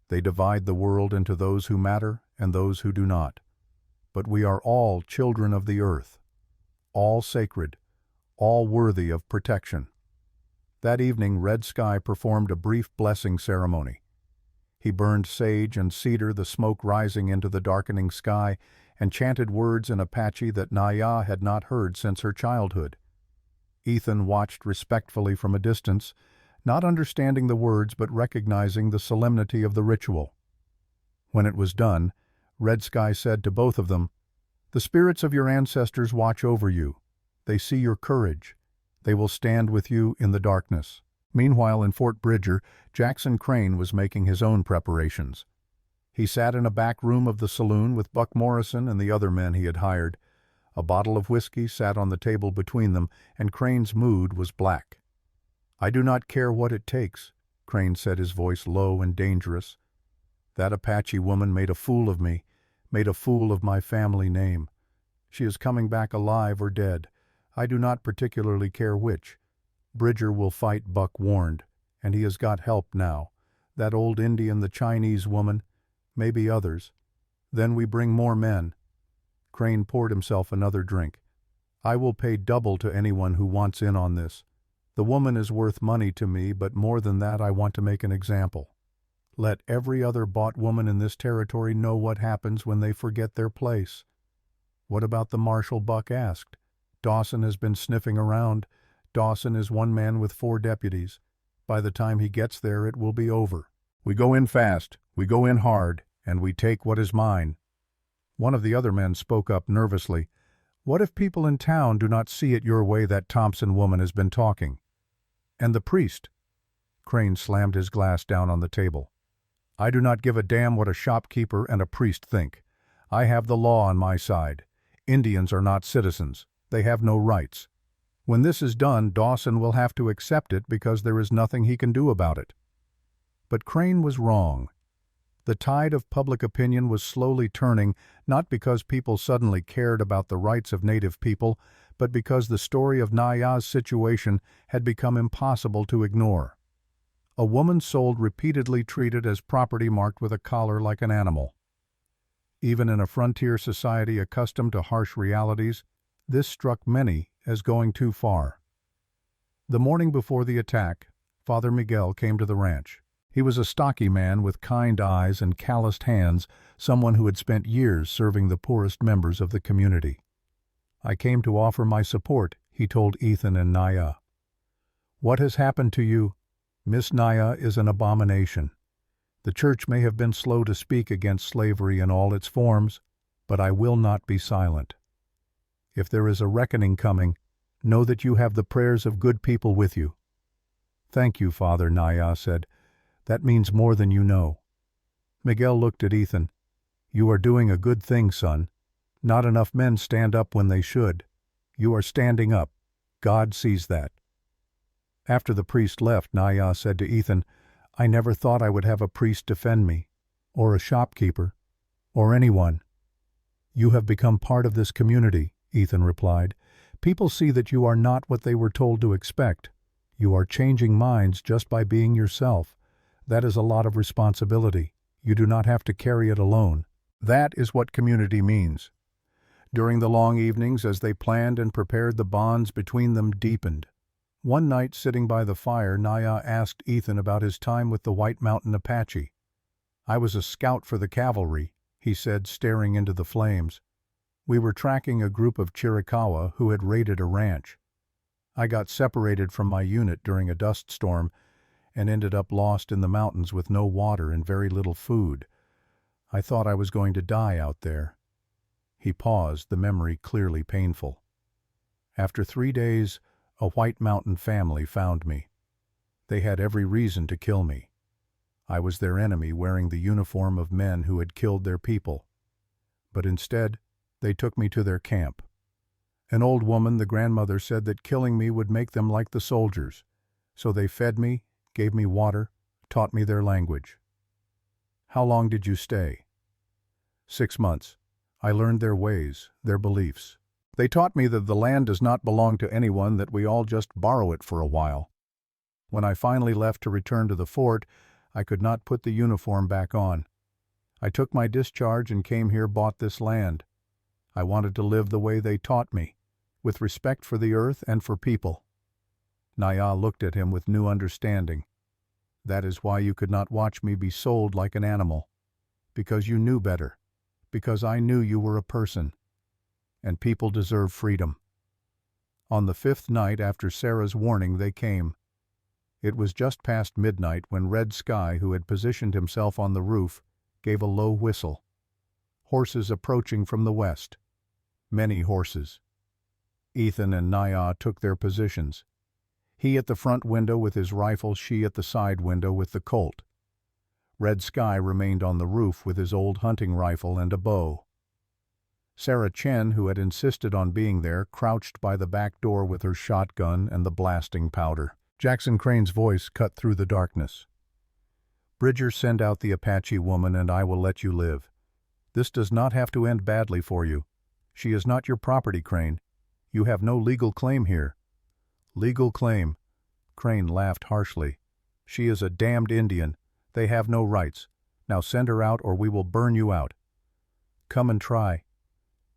They divide the world into those who matter and those who do not. But we are all children of the earth. All sacred. All worthy of protection." That evening, Red Sky performed a brief blessing ceremony. He burned sage and cedar, the smoke rising into the darkening sky, and chanted words in Apache that Naya had not heard since her childhood. Ethan watched respectfully from a distance, not understanding the words but recognizing the solemnity of the ritual. When it was done, Red Sky said to both of them, "The spirits of your ancestors watch over you. They see your courage. They will stand with you in the darkness." Meanwhile, in Fort Bridger, Jackson Crane was making his own preparations. He sat in a back room of the saloon with Buck Morrison and the other men he had hired. A bottle of whiskey sat on the table between them, and Crane's mood was black. "I do not care what it takes," Crane said, his voice low and dangerous. "That Apache woman made a fool of me, made a fool of my family name. She is coming back alive or dead. I do not particularly care which. Bridger will fight, Buck warned, and he has got help now. That old Indian, the Chinese woman, maybe others. Then we bring more men." Crane poured himself another drink. "I will pay double to anyone who wants in on this. The woman is worth money to me, but more than that, I want to make an example. Let every other bought woman in this territory know what happens when they forget their place." "What about the marshal?" Buck asked. "Dawson has been sniffing around. Dawson is one man with 4 deputies. By the time he gets there, it will be over. We go in fast, we go in hard, and we take what is mine." One of the other men spoke up nervously. "What if people in town do not see it your way that Thompson woman has been talking? And the priest?" Crane slammed his glass down on the table. "I do not give a damn what a shopkeeper and a priest think. I have the law on my side. Indians are not citizens. They have no rights. When this is done, Dawson will have to accept it because there is nothing he can do about it." But Crane was wrong. The tide of public opinion was slowly turning, not because people suddenly cared about the rights of Native people, but because the story of Naya's situation had become impossible to ignore. A woman sold repeatedly treated as property marked with a collar like an animal. Even in a frontier society accustomed to harsh realities, this struck many as going too far. The morning before the attack, Father Miguel came to the ranch. He was a stocky man with kind eyes and calloused hands, someone who had spent years serving the poorest members of the community. "I came to offer my support," he told Ethan and Naya. "What has happened to you? Miss Naya is an abomination. The church may have been slow to speak against slavery in all its forms, but I will not be silent. If there is a reckoning coming, know that you have the prayers of good people with you." "Thank you, Father," Naya said. "That means more than you know." Miguel looked at Ethan. "You are doing a good thing, son. Not enough men stand up when they should. You are standing up. God sees that." After the priest left, Naya said to Ethan, "I never thought I would have a priest defend me, or a shopkeeper, or anyone." "You have become part of this community," Ethan replied. "People see that you are not what they were told to expect. You are changing minds just by being yourself. That is a lot of responsibility. You do not have to carry it alone. That is what community means." During the long evenings, as they planned and prepared, the bonds between them deepened. One night, sitting by the fire, Naya asked Ethan about his time with the White Mountain Apache. "I was a scout for the cavalry," he said, staring into the flames. "We were tracking a group of Chiricahua who had raided a ranch. I got separated from my unit during a dust storm and ended up lost in the mountains with no water and very little food. I thought I was going to die out there." He paused, the memory clearly painful. "After 3 days, a White Mountain family found me. They had every reason to kill me. I was their enemy, wearing the uniform of men who had killed their people. But instead, they took me to their camp. An old woman, the grandmother, said that killing me would make them like the soldiers. So they fed me, gave me water, taught me their language." "How long did you stay?" 6 months. I learned their ways, their beliefs. They taught me that the land does not belong to anyone, that we all just borrow it for a while. When I finally left to return to the fort, I could not put the uniform back on. I took my discharge and came here, bought this land. I wanted to live the way they taught me, with respect for the earth and for people." Naya looked at him with new understanding. "That is why you could not watch me be sold like an animal. Because you knew better. Because I knew you were a person. And people deserve freedom." On the 5th night after Sarah's warning, they came. It was just past midnight when Red Sky, who had positioned himself on the roof, gave a low whistle. Horses approaching from the west. Many horses. Ethan and Naya took their positions. He at the front window with his rifle, she at the side window with the Colt. Red Sky remained on the roof with his old hunting rifle and a bow. Sarah Chen, who had insisted on being there, crouched by the back door with her shotgun and the blasting powder. Jackson Crane's voice cut through the darkness. "Bridger, send out the Apache woman and I will let you live. This does not have to end badly for you. She is not your property, Crane. You have no legal claim here." "Legal claim?" Crane laughed harshly. "She is a damned Indian. They have no rights. Now send her out or we will burn you out." "Come and try,"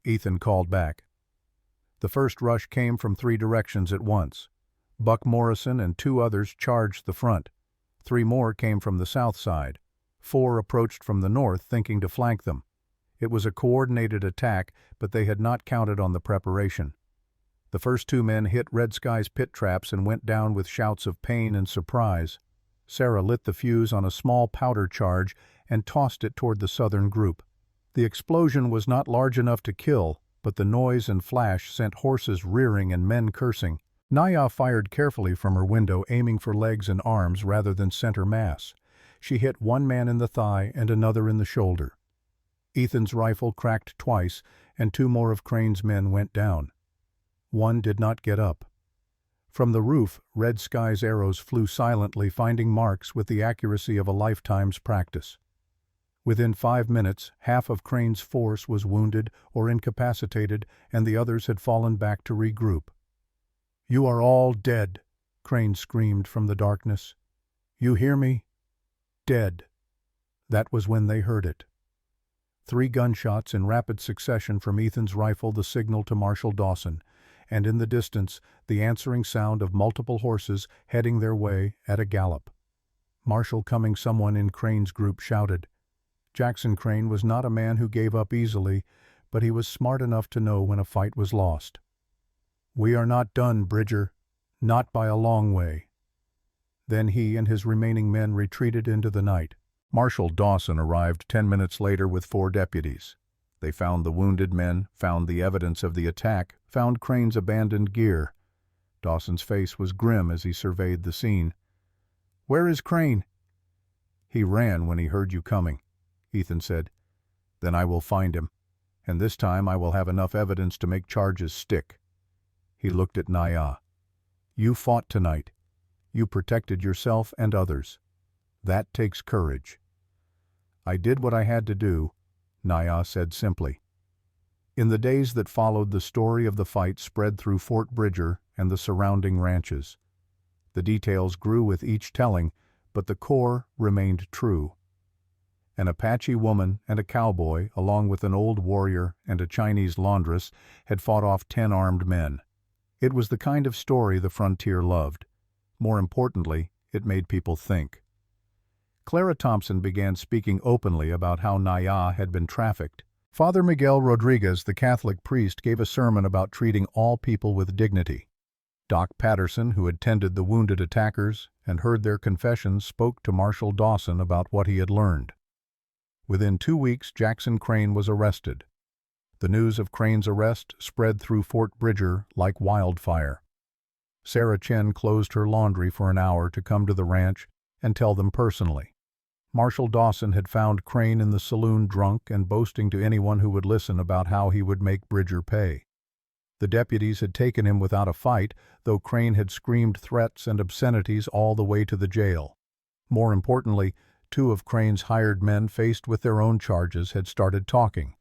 Ethan called back. The first rush came from 3 directions at once. Buck Morrison and 2 others charged the front. 3 more came from the south side. 4 approached from the north, thinking to flank them. It was a coordinated attack, but they had not counted on the preparation. The first 2 men hit Red Sky's pit traps and went down with shouts of pain and surprise. Sarah lit the fuse on a small powder charge and tossed it toward the southern group. The explosion was not large enough to kill, but the noise and flash sent horses rearing and men cursing. Naya fired carefully from her window, aiming for legs and arms rather than center mass. She hit 1 man in the thigh and another in the shoulder. Ethan's rifle cracked twice, and 2 more of Crane's men went down. 1 did not get up. From the roof, Red Sky's arrows flew silently, finding marks with the accuracy of a lifetime's practice. Within 5 minutes, half of Crane's force was wounded or incapacitated, and the others had fallen back to regroup. "You are all dead," Crane screamed from the darkness. "You hear me? Dead." That was when they heard it. 3 gunshots in rapid succession from Ethan's rifle, the signal to Marshal Dawson, and in the distance the answering sound of multiple horses heading their way at a gallop. Marshal Cumming, someone in Crane's group, shouted. Jackson Crane was not a man who gave up easily, but he was smart enough to know when a fight was lost. "We are not done, Bridger. Not by a long way." Then he and his remaining men retreated into the night. Marshal Dawson arrived 10 minutes later with 4 deputies. They found the wounded men, found the evidence of the attack, found Crane's abandoned gear. Dawson's face was grim as he surveyed the scene. "Where is Crane?" "He ran when he heard you coming," Ethan said. "Then I will find him, and this time I will have enough evidence to make charges stick." He looked at Naya. "You fought tonight. You protected yourself and others. That takes courage." "I did what I had to do," Naya said simply. In the days that followed, the story of the fight spread through Fort Bridger and the surrounding ranches. The details grew with each telling, but the core remained true. An Apache woman and a cowboy, along with an old warrior and a Chinese laundress, had fought off 10 armed men. It was the kind of story the frontier loved. More importantly, it made people think. Clara Thompson began speaking openly about how Naya had been trafficked. Father Miguel Rodriguez, the Catholic priest, gave a sermon about treating all people with dignity. Doc Patterson, who had tended the wounded attackers and heard their confessions, spoke to Marshal Dawson about what he had learned. Within 2 weeks, Jackson Crane was arrested. The news of Crane's arrest spread through Fort Bridger like wildfire. Sarah Chen closed her laundry for an hour to come to the ranch and tell them personally. Marshal Dawson had found Crane in the saloon drunk and boasting to anyone who would listen about how he would make Bridger pay. The deputies had taken him without a fight, though Crane had screamed threats and obscenities all the way to the jail. More importantly, 2 of Crane's hired men, faced with their own charges, had started talking.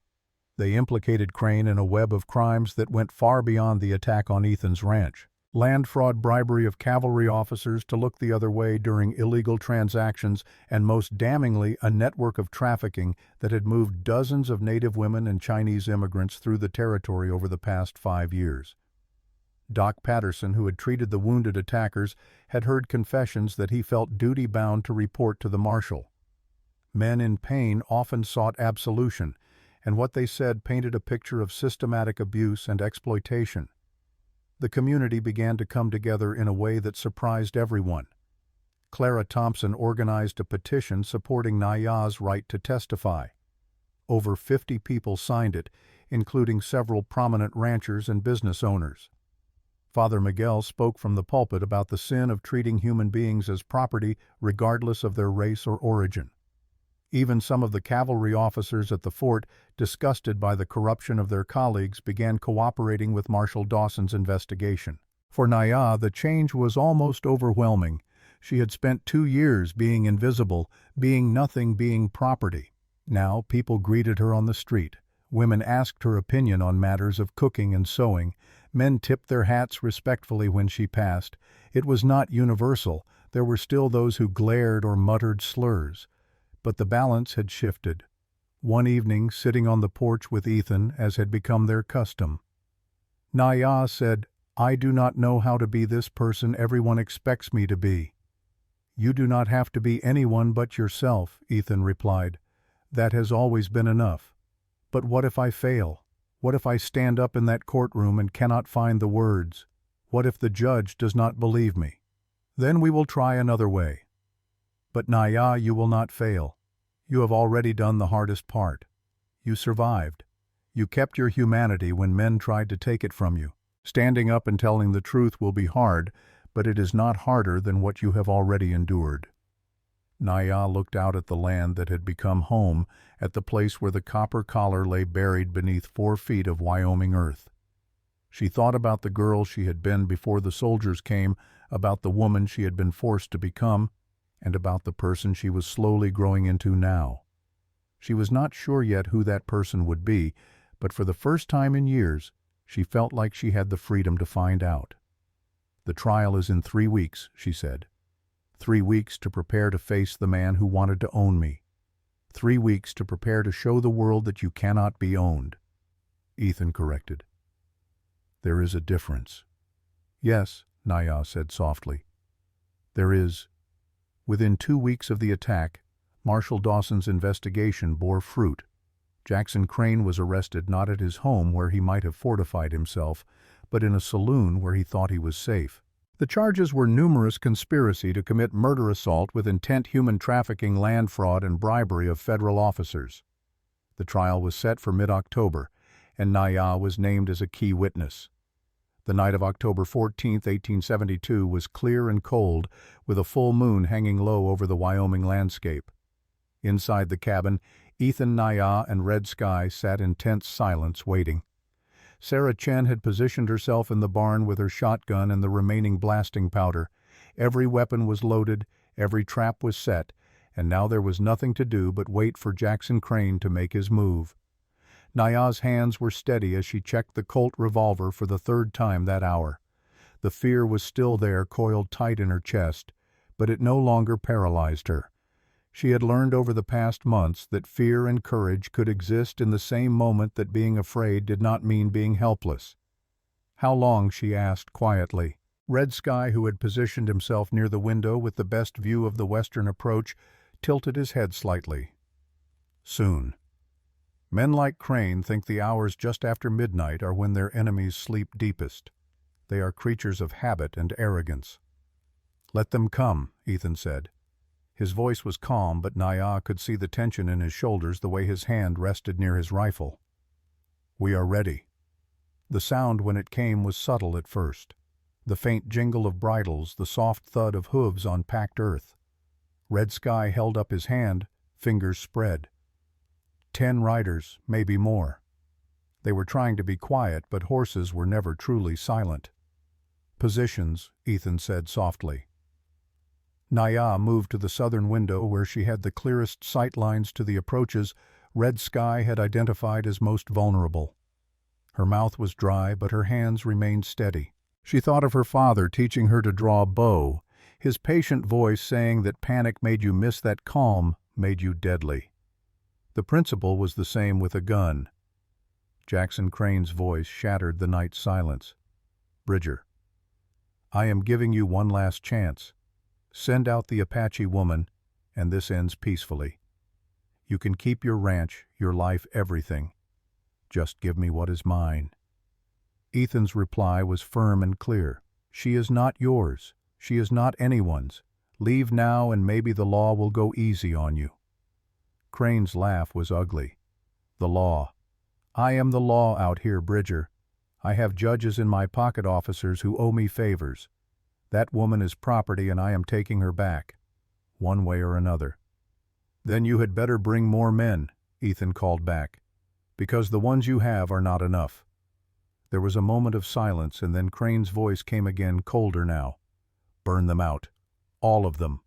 They implicated Crane in a web of crimes that went far beyond the attack on Ethan's ranch. Land fraud, bribery of cavalry officers to look the other way during illegal transactions, and most damningly, a network of trafficking that had moved dozens of Native women and Chinese immigrants through the territory over the past 5 years. Doc Patterson, who had treated the wounded attackers, had heard confessions that he felt duty-bound to report to the marshal. Men in pain often sought absolution, and what they said painted a picture of systematic abuse and exploitation. The community began to come together in a way that surprised everyone. Clara Thompson organized a petition supporting Naya's right to testify. Over 50 people signed it, including several prominent ranchers and business owners. Father Miguel spoke from the pulpit about the sin of treating human beings as property regardless of their race or origin. Even some of the cavalry officers at the fort, disgusted by the corruption of their colleagues, began cooperating with Marshal Dawson's investigation. For Naya, the change was almost overwhelming. She had spent 2 years being invisible, being nothing, being property. Now people greeted her on the street. Women asked her opinion on matters of cooking and sewing. Men tipped their hats respectfully when she passed. It was not universal. There were still those who glared or muttered slurs. But the balance had shifted. One evening, sitting on the porch with Ethan, as had become their custom, Naya said, "I do not know how to be this person everyone expects me to be." "You do not have to be anyone but yourself," Ethan replied. "That has always been enough." "But what if I fail? What if I stand up in that courtroom and cannot find the words? What if the judge does not believe me?" "Then we will try another way." "But Naya, you will not fail. You have already done the hardest part. You survived. You kept your humanity when men tried to take it from you. Standing up and telling the truth will be hard, but it is not harder than what you have already endured." Naya looked out at the land that had become home, at the place where the copper collar lay buried beneath 4 feet of Wyoming earth. She thought about the girl she had been before the soldiers came, about the woman she had been forced to become, and about the person she was slowly growing into now. She was not sure yet who that person would be, but for the first time in years, she felt like she had the freedom to find out. "The trial is in 3 weeks," she said. 3 weeks to prepare to face the man who wanted to own me. 3 weeks to prepare to show the world that you cannot be owned." Ethan corrected. "There is a difference." "Yes," Naya said softly. "There is." Within 2 weeks of the attack, Marshal Dawson's investigation bore fruit. Jackson Crane was arrested not at his home where he might have fortified himself, but in a saloon where he thought he was safe. The charges were numerous: conspiracy to commit murder, assault with intent, human trafficking, land fraud, and bribery of federal officers. The trial was set for mid-October, and Naya was named as a key witness. The night of October 14, 1872 was clear and cold, with a full moon hanging low over the Wyoming landscape. Inside the cabin, Ethan, Naya, and Red Sky sat in tense silence, waiting. Sarah Chen had positioned herself in the barn with her shotgun and the remaining blasting powder. Every weapon was loaded, every trap was set, and now there was nothing to do but wait for Jackson Crane to make his move. Naya's hands were steady as she checked the Colt revolver for the 3rd time that hour. The fear was still there, coiled tight in her chest, but it no longer paralyzed her. She had learned over the past months that fear and courage could exist in the same moment, that being afraid did not mean being helpless. "How long?" she asked quietly. Red Sky, who had positioned himself near the window with the best view of the western approach, tilted his head slightly. "Soon." Men like Crane think the hours just after midnight are when their enemies sleep deepest. They are creatures of habit and arrogance. "Let them come," Ethan said. His voice was calm, but Naya could see the tension in his shoulders the way his hand rested near his rifle. "We are ready." The sound when it came was subtle at first. The faint jingle of bridles, the soft thud of hooves on packed earth. Red Sky held up his hand, fingers spread. 10 riders, maybe more. They were trying to be quiet, but horses were never truly silent. "Positions," Ethan said softly. Naya moved to the southern window where she had the clearest sight lines to the approaches Red Sky had identified as most vulnerable. Her mouth was dry, but her hands remained steady. She thought of her father teaching her to draw a bow, his patient voice saying that panic made you miss, that calm made you deadly. The principle was the same with a gun. Jackson Crane's voice shattered the night silence. "Bridger, I am giving you one last chance. Send out the Apache woman, and this ends peacefully. You can keep your ranch, your life, everything. Just give me what is mine." Ethan's reply was firm and clear. "She is not yours. She is not anyone's. Leave now and maybe the law will go easy on you." Crane's laugh was ugly. "The law. I am the law out here, Bridger. I have judges in my pocket, officers who owe me favors. That woman is property and I am taking her back, one way or another." "Then you had better bring more men," Ethan called back, "because the ones you have are not enough." There was a moment of silence, and then Crane's voice came again, colder now. "Burn them out. All of them."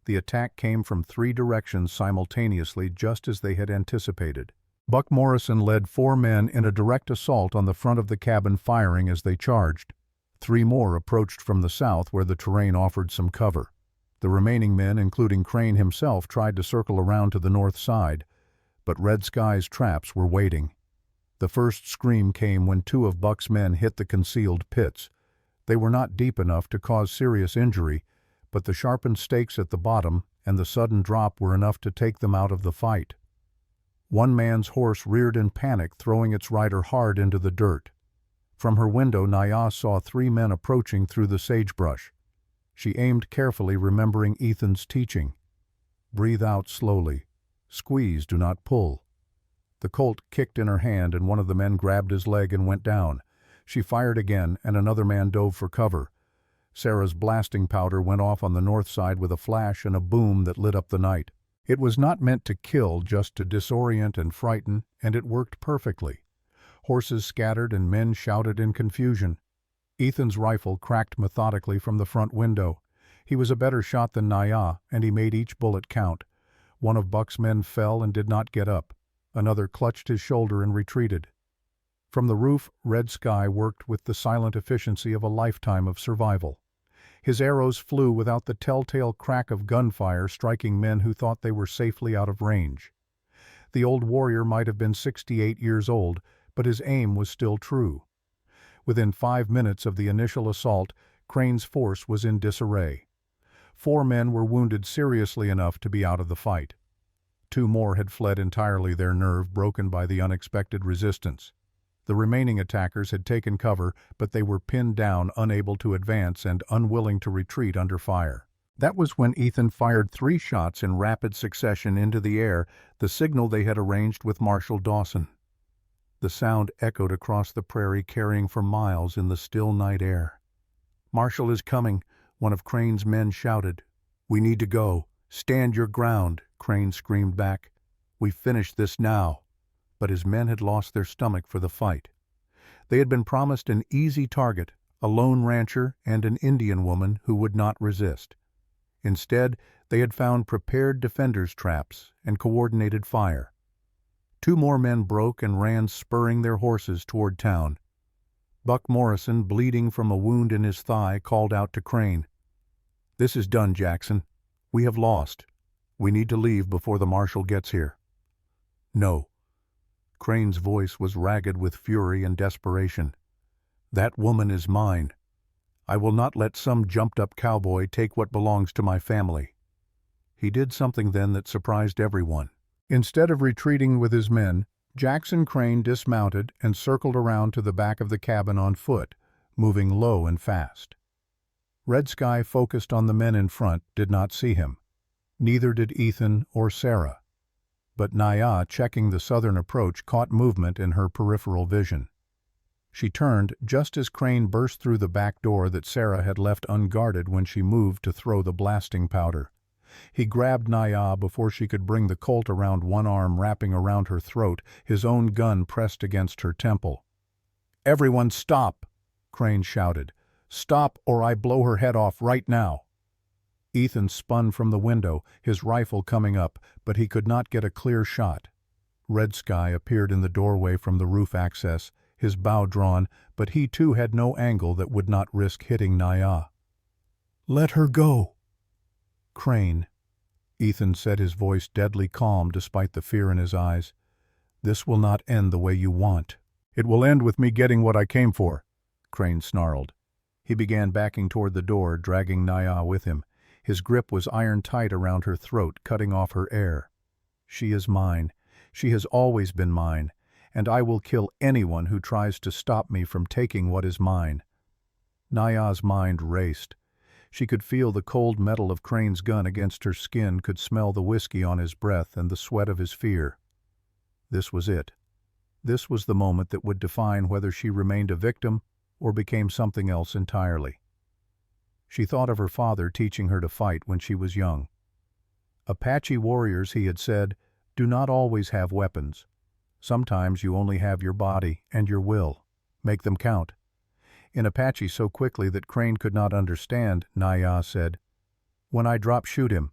The attack came from 3 directions simultaneously, just as they had anticipated. Buck Morrison led 4 men in a direct assault on the front of the cabin, firing as they charged. 3 more approached from the south, where the terrain offered some cover. The remaining men, including Crane himself, tried to circle around to the north side, but Red Sky's traps were waiting. The first scream came when two of Buck's men hit the concealed pits. They were not deep enough to cause serious injury, but the sharpened stakes at the bottom and the sudden drop were enough to take them out of the fight. One man's horse reared in panic, throwing its rider hard into the dirt. From her window, Naya saw three men approaching through the sagebrush. She aimed carefully, remembering Ethan's teaching. Breathe out slowly. Squeeze, do not pull. The Colt kicked in her hand and one of the men grabbed his leg and went down. She fired again and another man dove for cover. Sarah's blasting powder went off on the north side with a flash and a boom that lit up the night. It was not meant to kill, just to disorient and frighten, and it worked perfectly. Horses scattered and men shouted in confusion. Ethan's rifle cracked methodically from the front window. He was a better shot than Naya, and he made each bullet count. One of Buck's men fell and did not get up. Another clutched his shoulder and retreated. From the roof, Red Sky worked with the silent efficiency of a lifetime of survival. His arrows flew without the telltale crack of gunfire, striking men who thought they were safely out of range. The old warrior might have been 68 years old, but his aim was still true. Within 5 minutes of the initial assault, Crane's force was in disarray. 4 men were wounded seriously enough to be out of the fight. 2 more had fled entirely, their nerve broken by the unexpected resistance. The remaining attackers had taken cover, but they were pinned down, unable to advance and unwilling to retreat under fire. That was when Ethan fired 3 shots in rapid succession into the air, the signal they had arranged with Marshal Dawson. The sound echoed across the prairie, carrying for miles in the still night air. "Marshal is coming," one of Crane's men shouted. "We need to go. Stand your ground," Crane screamed back. "We finish this now." But his men had lost their stomach for the fight. They had been promised an easy target, a lone rancher and an Indian woman who would not resist. Instead, they had found prepared defenders' traps and coordinated fire. 2 more men broke and ran, spurring their horses toward town. Buck Morrison, bleeding from a wound in his thigh, called out to Crane, "This is done, Jackson. We have lost. We need to leave before the marshal gets here." "No." Crane's voice was ragged with fury and desperation. "That woman is mine. I will not let some jumped-up cowboy take what belongs to my family." He did something then that surprised everyone. Instead of retreating with his men, Jackson Crane dismounted and circled around to the back of the cabin on foot, moving low and fast. Red Sky, focused on the men in front, did not see him. Neither did Ethan or Sarah. But Naya, checking the southern approach, caught movement in her peripheral vision. She turned just as Crane burst through the back door that Sarah had left unguarded when she moved to throw the blasting powder. He grabbed Naya before she could bring the Colt around, one arm wrapping around her throat, his own gun pressed against her temple. "Everyone stop!" Crane shouted. "Stop or I blow her head off right now!" Ethan spun from the window, his rifle coming up, but he could not get a clear shot. Red Sky appeared in the doorway from the roof access, his bow drawn, but he too had no angle that would not risk hitting Naya. "Let her go!" "Crane," Ethan said, his voice deadly calm despite the fear in his eyes, "this will not end the way you want." "It will end with me getting what I came for," Crane snarled. He began backing toward the door, dragging Naya with him. His grip was iron tight around her throat, cutting off her air. "She is mine. She has always been mine, and I will kill anyone who tries to stop me from taking what is mine." Naya's mind raced. She could feel the cold metal of Crane's gun against her skin, could smell the whiskey on his breath and the sweat of his fear. This was it. This was the moment that would define whether she remained a victim or became something else entirely. She thought of her father teaching her to fight when she was young. Apache warriors, he had said, do not always have weapons. Sometimes you only have your body and your will. Make them count. In Apache so quickly that Crane could not understand, Naya said, "When I drop, shoot him."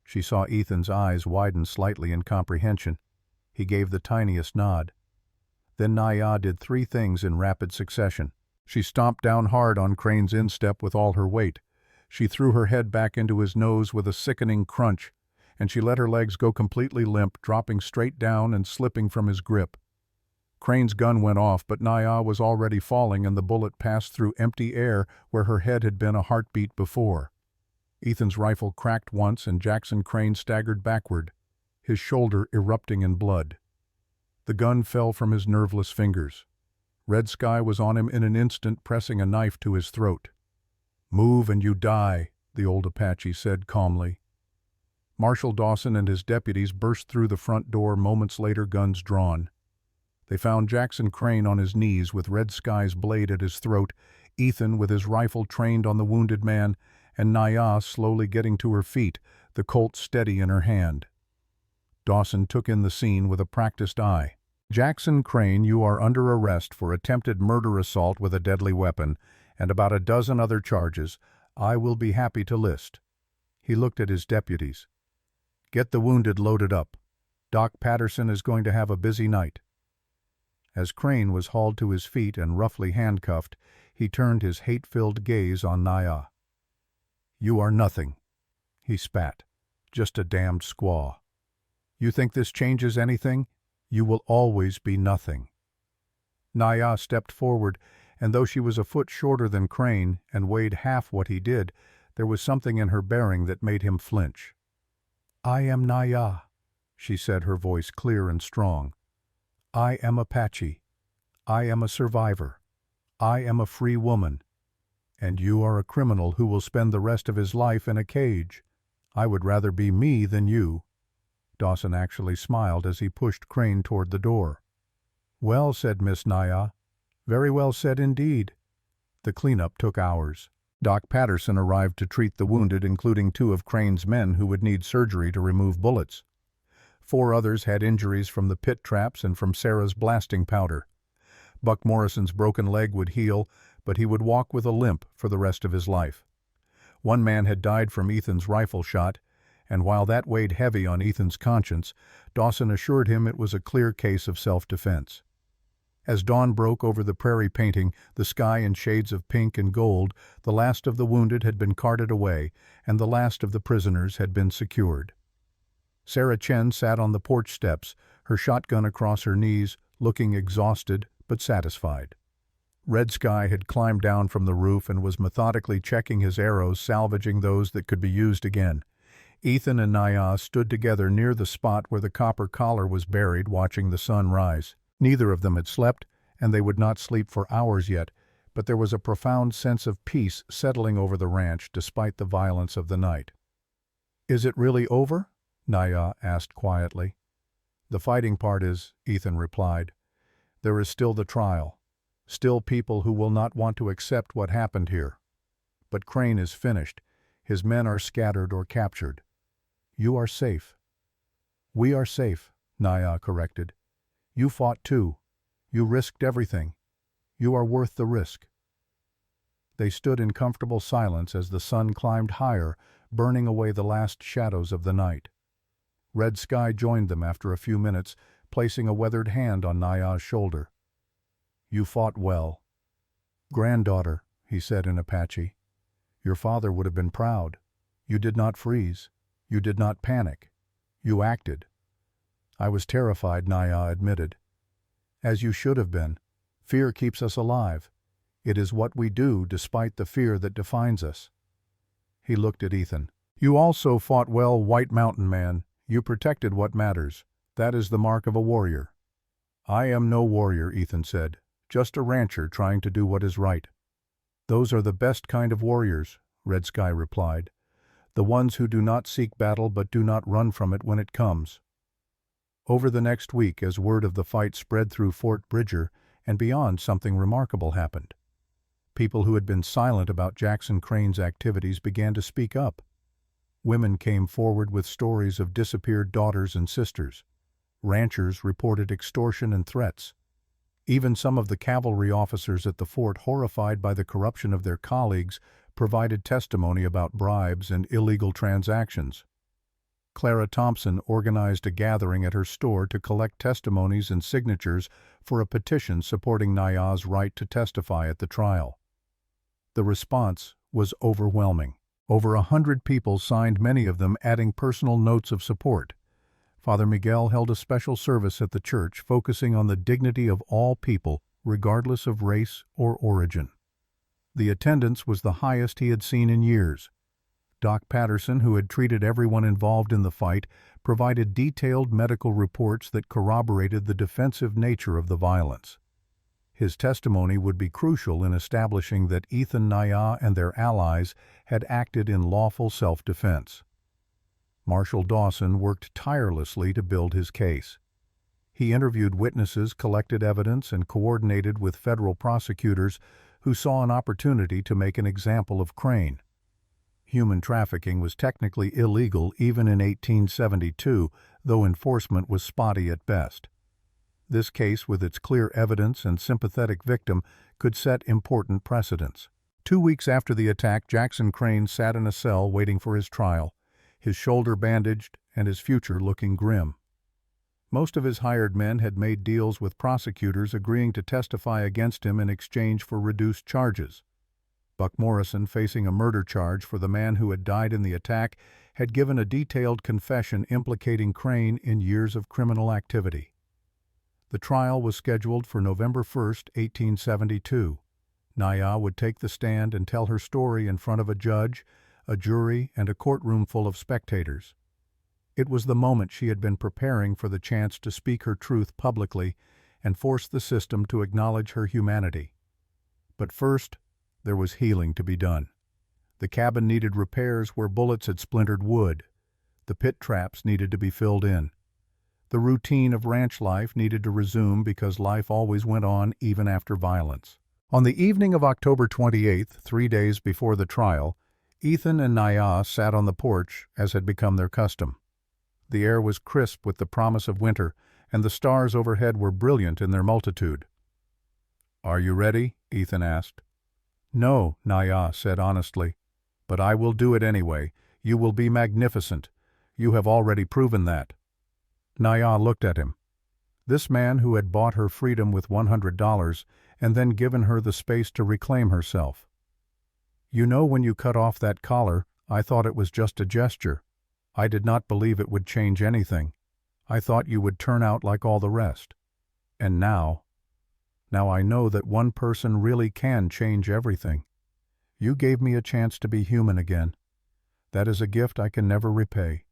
She saw Ethan's eyes widen slightly in comprehension. He gave the tiniest nod. Then Naya did 3 things in rapid succession. She stomped down hard on Crane's instep with all her weight. She threw her head back into his nose with a sickening crunch, and she let her legs go completely limp, dropping straight down and slipping from his grip. Crane's gun went off, but Naya was already falling and the bullet passed through empty air where her head had been a heartbeat before. Ethan's rifle cracked once and Jackson Crane staggered backward, his shoulder erupting in blood. The gun fell from his nerveless fingers. Red Sky was on him in an instant, pressing a knife to his throat. "Move and you die," the old Apache said calmly. Marshal Dawson and his deputies burst through the front door moments later, guns drawn. They found Jackson Crane on his knees with Red Sky's blade at his throat, Ethan with his rifle trained on the wounded man, and Naya slowly getting to her feet, the Colt steady in her hand. Dawson took in the scene with a practiced eye. "Jackson Crane, you are under arrest for attempted murder, assault with a deadly weapon, and about a dozen other charges I will be happy to list." He looked at his deputies. "Get the wounded loaded up. Doc Patterson is going to have a busy night." As Crane was hauled to his feet and roughly handcuffed, he turned his hate-filled gaze on Naya. "You are nothing," he spat. "Just a damned squaw. You think this changes anything? You will always be nothing." Naya stepped forward, and though she was a foot shorter than Crane and weighed half what he did, there was something in her bearing that made him flinch. "I am Naya," she said, her voice clear and strong. "I am Apache. I am a survivor. I am a free woman. And you are a criminal who will spend the rest of his life in a cage. I would rather be me than you." Dawson actually smiled as he pushed Crane toward the door. "Well said, Miss Naya. Very well said indeed." The cleanup took hours. Doc Patterson arrived to treat the wounded, including 2 of Crane's men who would need surgery to remove bullets. 4 others had injuries from the pit traps and from Sarah's blasting powder. Buck Morrison's broken leg would heal, but he would walk with a limp for the rest of his life. 1 man had died from Ethan's rifle shot, and while that weighed heavy on Ethan's conscience, Dawson assured him it was a clear case of self-defense. As dawn broke over the prairie painting, the sky in shades of pink and gold, the last of the wounded had been carted away, and the last of the prisoners had been secured. Sarah Chen sat on the porch steps, her shotgun across her knees, looking exhausted but satisfied. Red Sky had climbed down from the roof and was methodically checking his arrows, salvaging those that could be used again. Ethan and Naya stood together near the spot where the copper collar was buried, watching the sun rise. Neither of them had slept, and they would not sleep for hours yet, but there was a profound sense of peace settling over the ranch despite the violence of the night. "Is it really over?" Naya asked quietly. "The fighting part is," Ethan replied. "There is still the trial. Still people who will not want to accept what happened here. But Crane is finished. His men are scattered or captured. You are safe." "We are safe," Naya corrected. "You fought too. You risked everything. You are worth the risk." They stood in comfortable silence as the sun climbed higher, burning away the last shadows of the night. Red Sky joined them after a few minutes, placing a weathered hand on Naya's shoulder. "You fought well." "Granddaughter," he said in Apache. "Your father would have been proud. You did not freeze. You did not panic. You acted." "I was terrified," Naya admitted. "As you should have been. Fear keeps us alive. It is what we do despite the fear that defines us." He looked at Ethan. "You also fought well, White Mountain Man. You protected what matters. That is the mark of a warrior." "I am no warrior," Ethan said. "Just a rancher trying to do what is right." "Those are the best kind of warriors," Red Sky replied. "The ones who do not seek battle but do not run from it when it comes." Over the next week, as word of the fight spread through Fort Bridger and beyond, something remarkable happened. People who had been silent about Jackson Crane's activities began to speak up. Women came forward with stories of disappeared daughters and sisters. Ranchers reported extortion and threats. Even some of the cavalry officers at the fort, horrified by the corruption of their colleagues, provided testimony about bribes and illegal transactions. Clara Thompson organized a gathering at her store to collect testimonies and signatures for a petition supporting Naya's right to testify at the trial. The response was overwhelming. Over 100 people signed, many of them adding personal notes of support. Father Miguel held a special service at the church focusing on the dignity of all people, regardless of race or origin. The attendance was the highest he had seen in years. Doc Patterson, who had treated everyone involved in the fight, provided detailed medical reports that corroborated the defensive nature of the violence. His testimony would be crucial in establishing that Ethan Naya and their allies had acted in lawful self-defense. Marshal Dawson worked tirelessly to build his case. He interviewed witnesses, collected evidence, and coordinated with federal prosecutors who saw an opportunity to make an example of Crane. Human trafficking was technically illegal even in 1872, though enforcement was spotty at best. This case, with its clear evidence and sympathetic victim, could set important precedents. 2 weeks after the attack, Jackson Crane sat in a cell waiting for his trial, his shoulder bandaged and his future looking grim. Most of his hired men had made deals with prosecutors agreeing to testify against him in exchange for reduced charges. Buck Morrison, facing a murder charge for the man who had died in the attack, had given a detailed confession implicating Crane in years of criminal activity. The trial was scheduled for November 1, 1872. Naya would take the stand and tell her story in front of a judge, a jury, and a courtroom full of spectators. It was the moment she had been preparing for, the chance to speak her truth publicly and force the system to acknowledge her humanity. But first, there was healing to be done. The cabin needed repairs where bullets had splintered wood. The pit traps needed to be filled in. The routine of ranch life needed to resume because life always went on even after violence. On the evening of October 28th, 3 days before the trial, Ethan and Naya sat on the porch as had become their custom. The air was crisp with the promise of winter, and the stars overhead were brilliant in their multitude. "Are you ready?" Ethan asked. "No," Naya said honestly, "but I will do it anyway. You will be magnificent. You have already proven that." Naya looked at him. This man who had bought her freedom with $100 and then given her the space to reclaim herself. "You know, when you cut off that collar, I thought it was just a gesture. I did not believe it would change anything. I thought you would turn out like all the rest. And now I know that one person really can change everything. You gave me a chance to be human again. That is a gift I can never repay.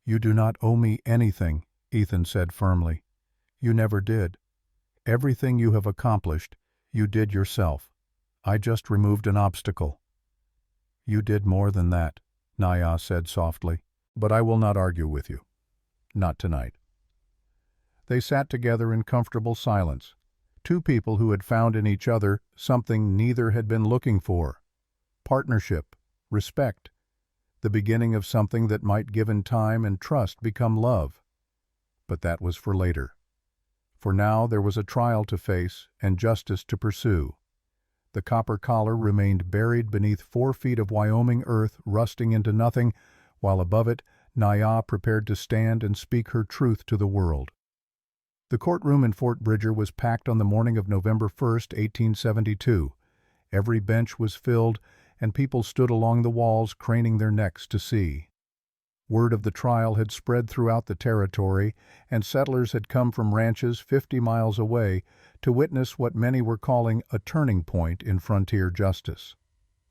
You do not owe me anything," Ethan said firmly. "You never did. Everything you have accomplished, you did yourself. I just removed an obstacle." "You did more than that," Naya said softly. "But I will not argue with you. Not tonight." They sat together in comfortable silence, two people who had found in each other something neither had been looking for: partnership, respect, the beginning of something that might, given time and trust, become love. But that was for later. For now there was a trial to face and justice to pursue. The copper collar remained buried beneath 4 feet of Wyoming earth, rusting into nothing, while above it, Naya prepared to stand and speak her truth to the world. The courtroom in Fort Bridger was packed on the morning of November 1, 1872. Every bench was filled, and people stood along the walls, craning their necks to see. Word of the trial had spread throughout the territory, and settlers had come from ranches 50 miles away to witness what many were calling a turning point in frontier justice.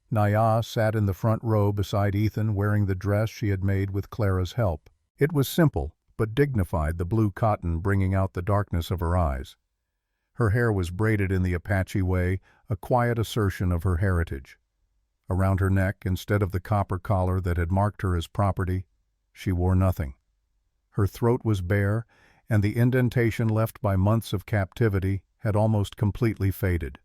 Naya sat in the front row beside Ethan, wearing the dress she had made with Clara's help. It was simple, but dignified, the blue cotton bringing out the darkness of her eyes. Her hair was braided in the Apache way, a quiet assertion of her heritage. Around her neck, instead of the copper collar that had marked her as property, she wore nothing. Her throat was bare, and the indentation left by months of captivity had almost completely faded.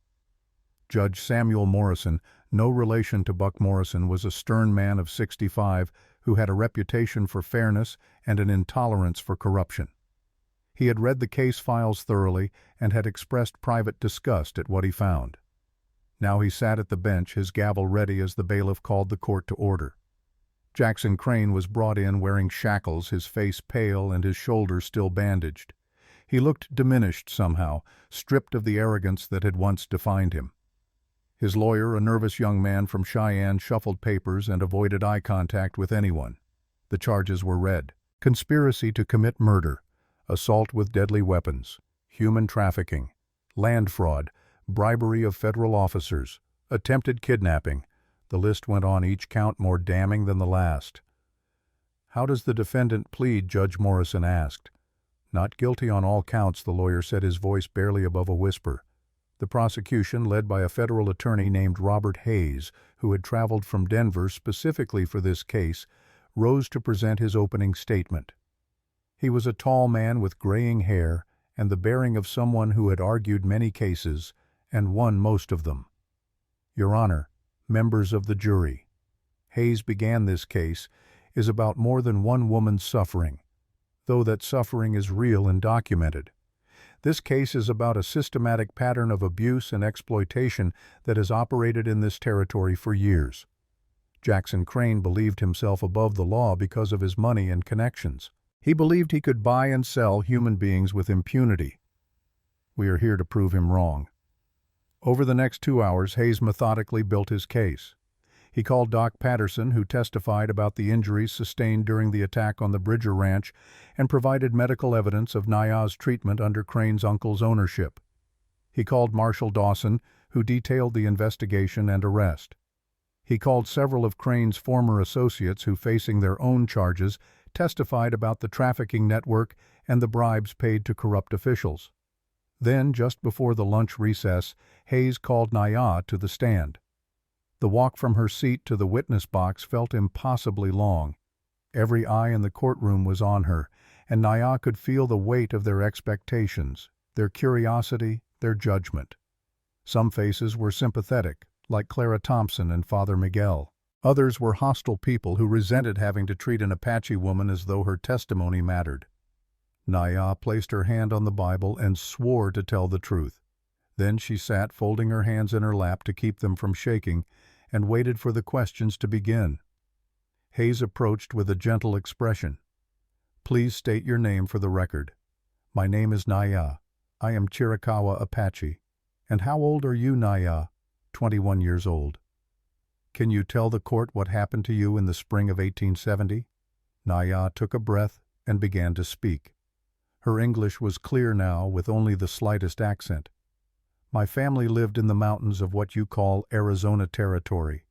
Judge Samuel Morrison, no relation to Buck Morrison, was a stern man of 65 who had a reputation for fairness and an intolerance for corruption. He had read the case files thoroughly and had expressed private disgust at what he found. Now he sat at the bench, his gavel ready as the bailiff called the court to order. Jackson Crane was brought in wearing shackles, his face pale and his shoulders still bandaged. He looked diminished somehow, stripped of the arrogance that had once defined him. His lawyer, a nervous young man from Cheyenne, shuffled papers and avoided eye contact with anyone. The charges were read: conspiracy to commit murder, assault with deadly weapons, human trafficking, land fraud, bribery of federal officers, attempted kidnapping. The list went on, each count more damning than the last. "How does the defendant plead?" Judge Morrison asked. "Not guilty on all counts," the lawyer said, his voice barely above a whisper. The prosecution, led by a federal attorney named Robert Hayes, who had traveled from Denver specifically for this case, rose to present his opening statement. He was a tall man with graying hair and the bearing of someone who had argued many cases and won most of them. "Your Honor, members of the jury," Hayes began, "this case is about more than one woman's suffering, though that suffering is real and documented. This case is about a systematic pattern of abuse and exploitation that has operated in this territory for years. Jackson Crane believed himself above the law because of his money and connections. He believed he could buy and sell human beings with impunity. We are here to prove him wrong." Over the next 2 hours, Hayes methodically built his case. He called Doc Patterson, who testified about the injuries sustained during the attack on the Bridger Ranch, and provided medical evidence of Naya's treatment under Crane's uncle's ownership. He called Marshall Dawson, who detailed the investigation and arrest. He called several of Crane's former associates who, facing their own charges, testified about the trafficking network and the bribes paid to corrupt officials. Then, just before the lunch recess, Hayes called Naya to the stand. The walk from her seat to the witness box felt impossibly long. Every eye in the courtroom was on her, and Naya could feel the weight of their expectations, their curiosity, their judgment. Some faces were sympathetic, like Clara Thompson and Father Miguel. Others were hostile people who resented having to treat an Apache woman as though her testimony mattered. Naya placed her hand on the Bible and swore to tell the truth. Then she sat, folding her hands in her lap to keep them from shaking, and waited for the questions to begin. Hayes approached with a gentle expression. "Please state your name for the record." "My name is Naya. I am Chiricahua Apache." "And how old are you, Naya?" 21 years old. "Can you tell the court what happened to you in the spring of 1870? Naya took a breath and began to speak. Her English was clear now, with only the slightest accent. "My family lived in the mountains of what you call Arizona Territory.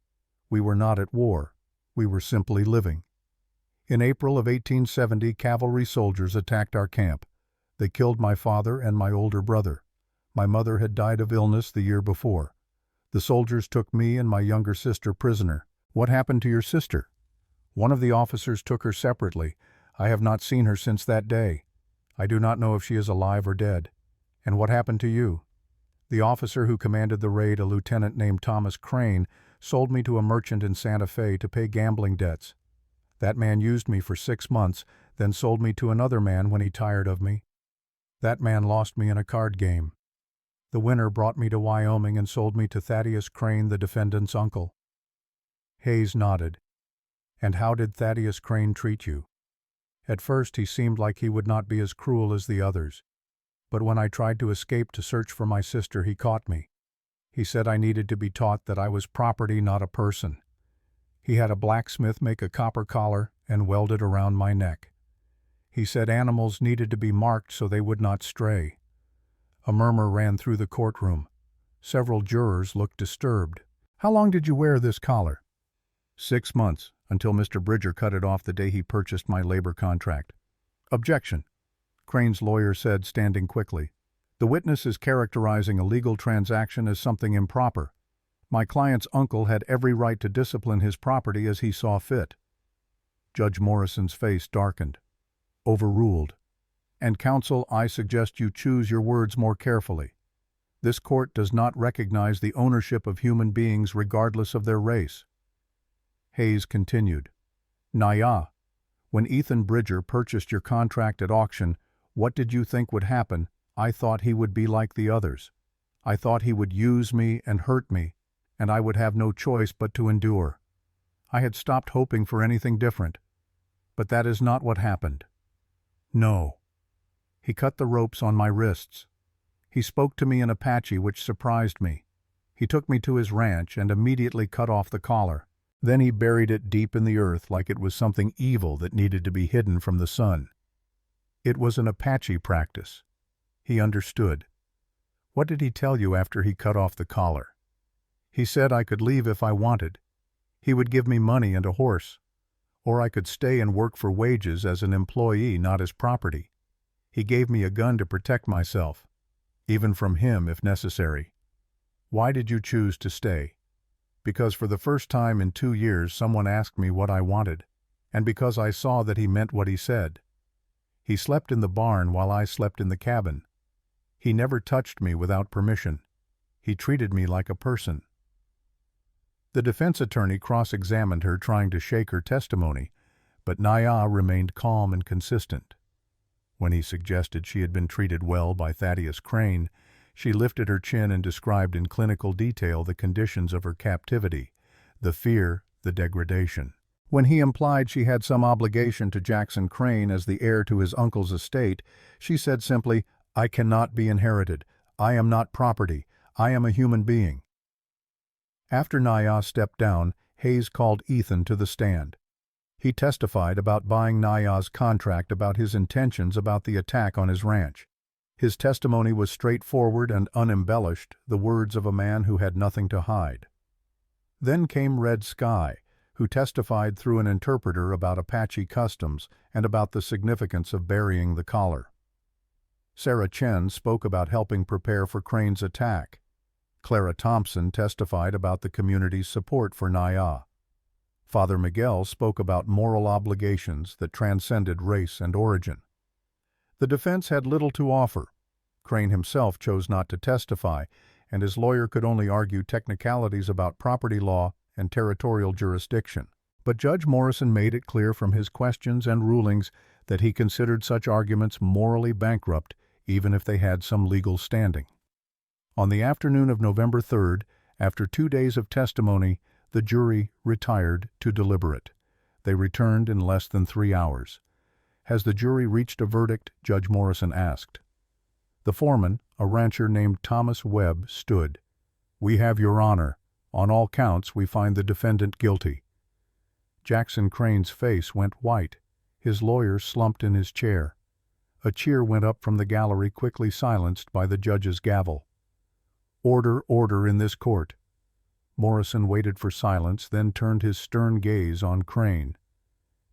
We were not at war. We were simply living. In April of 1870, cavalry soldiers attacked our camp. They killed my father and my older brother. My mother had died of illness the year before. The soldiers took me and my younger sister prisoner." "What happened to your sister?" "One of the officers took her separately. I have not seen her since that day. I do not know if she is alive or dead." "And what happened to you?" "The officer who commanded the raid, a lieutenant named Thomas Crane, sold me to a merchant in Santa Fe to pay gambling debts. That man used me for 6 months, then sold me to another man when he tired of me. That man lost me in a card game. The winner brought me to Wyoming and sold me to Thaddeus Crane, the defendant's uncle." Hayes nodded. "And how did Thaddeus Crane treat you?" "At first he seemed like he would not be as cruel as the others. But when I tried to escape to search for my sister, he caught me. He said I needed to be taught that I was property, not a person. He had a blacksmith make a copper collar and weld it around my neck. He said animals needed to be marked so they would not stray." A murmur ran through the courtroom. Several jurors looked disturbed. "How long did you wear this collar?" 6 months, until Mr. Bridger cut it off the day he purchased my labor contract." "Objection," Crane's lawyer said, standing quickly. "The witness is characterizing a legal transaction as something improper. My client's uncle had every right to discipline his property as he saw fit." Judge Morrison's face darkened. "Overruled. And counsel, I suggest you choose your words more carefully. This court does not recognize the ownership of human beings regardless of their race." Hayes continued. "Naya, when Ethan Bridger purchased your contract at auction, what did you think would happen? I thought he would be like the others. I thought he would use me and hurt me, and I would have no choice but to endure. I had stopped hoping for anything different. But that is not what happened. No. He cut the ropes on my wrists. He spoke to me in Apache, which surprised me. He took me to his ranch and immediately cut off the collar. Then he buried it deep in the earth like it was something evil that needed to be hidden from the sun. It was an Apache practice. He understood. What did he tell you after he cut off the collar? He said I could leave if I wanted. He would give me money and a horse. Or I could stay and work for wages as an employee, not as property. He gave me a gun to protect myself, even from him if necessary. Why did you choose to stay? Because for the first time in 2 years someone asked me what I wanted, and because I saw that he meant what he said. He slept in the barn while I slept in the cabin. He never touched me without permission. He treated me like a person. The defense attorney cross-examined her, trying to shake her testimony, but Naya remained calm and consistent. When he suggested she had been treated well by Thaddeus Crane, she lifted her chin and described in clinical detail the conditions of her captivity, the fear, the degradation. When he implied she had some obligation to Jackson Crane as the heir to his uncle's estate, she said simply, "I cannot be inherited. I am not property. I am a human being." After Naya stepped down, Hayes called Ethan to the stand. He testified about buying Naya's contract, about his intentions about the attack on his ranch. His testimony was straightforward and unembellished, the words of a man who had nothing to hide. Then came Red Sky, who testified through an interpreter about Apache customs and about the significance of burying the collar. Sarah Chen spoke about helping prepare for Crane's attack. Clara Thompson testified about the community's support for Naya. Father Miguel spoke about moral obligations that transcended race and origin. The defense had little to offer. Crane himself chose not to testify, and his lawyer could only argue technicalities about property law and territorial jurisdiction. But Judge Morrison made it clear from his questions and rulings that he considered such arguments morally bankrupt, even if they had some legal standing. On the afternoon of November 3rd, after 2 days of testimony, the jury retired to deliberate. They returned in less than 3 hours. Has the jury reached a verdict? Judge Morrison asked. The foreman, a rancher named Thomas Webb, stood. "We have your honor. On all counts, we find the defendant guilty." Jackson Crane's face went white. His lawyer slumped in his chair. A cheer went up from the gallery, quickly silenced by the judge's gavel. "Order, order in this court." Morrison waited for silence, then turned his stern gaze on Crane.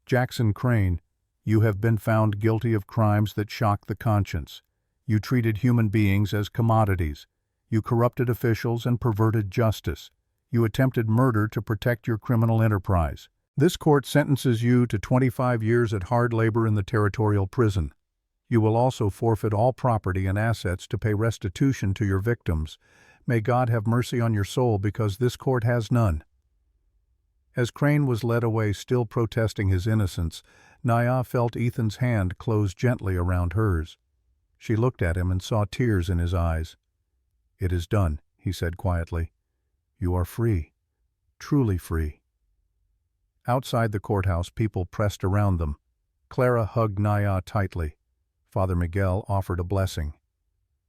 "Jackson Crane, you have been found guilty of crimes that shock the conscience. You treated human beings as commodities. You corrupted officials and perverted justice. You attempted murder to protect your criminal enterprise. This court sentences you to 25 years at hard labor in the territorial prison. You will also forfeit all property and assets to pay restitution to your victims. May God have mercy on your soul, because this court has none." As Crane was led away, still protesting his innocence, Naya felt Ethan's hand close gently around hers. She looked at him and saw tears in his eyes. "It is done," he said quietly. "You are free, truly free." Outside the courthouse, people pressed around them. Clara hugged Naya tightly. Father Miguel offered a blessing.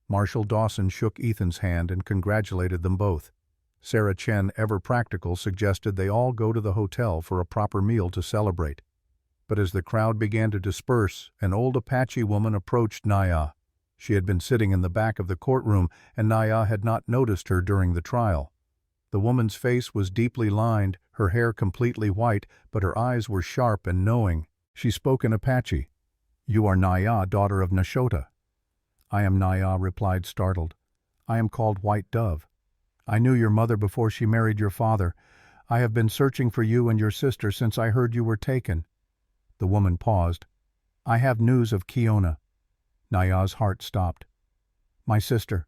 Marshal Dawson shook Ethan's hand and congratulated them both. Sarah Chen, ever practical, suggested they all go to the hotel for a proper meal to celebrate. But as the crowd began to disperse, an old Apache woman approached Naya. She had been sitting in the back of the courtroom, and Naya had not noticed her during the trial. The woman's face was deeply lined, her hair completely white, but her eyes were sharp and knowing. She spoke in Apache. "You are Naya, daughter of Nashota." "I am Naya," replied, startled. "I am called White Dove. I knew your mother before she married your father. I have been searching for you and your sister since I heard you were taken." The woman paused. "I have news of Kiona." Naya's heart stopped. "My sister.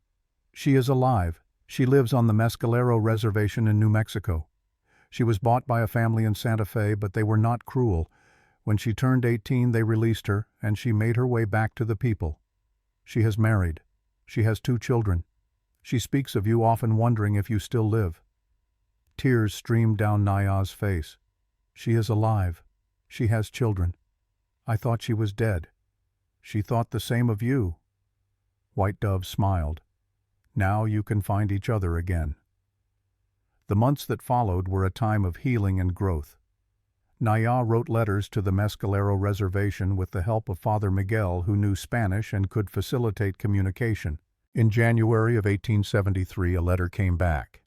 She is alive. She lives on the Mescalero Reservation in New Mexico. She was bought by a family in Santa Fe, but they were not cruel. When she turned 18, they released her, and she made her way back to the people. She has married. She has 2 children. She speaks of you, often wondering if you still live." Tears streamed down Naya's face. "She is alive. She has children. I thought she was dead. She thought the same of you." White Dove smiled. "Now you can find each other again." The months that followed were a time of healing and growth. Naya wrote letters to the Mescalero Reservation with the help of Father Miguel, who knew Spanish and could facilitate communication. In January of 1873, a letter came back.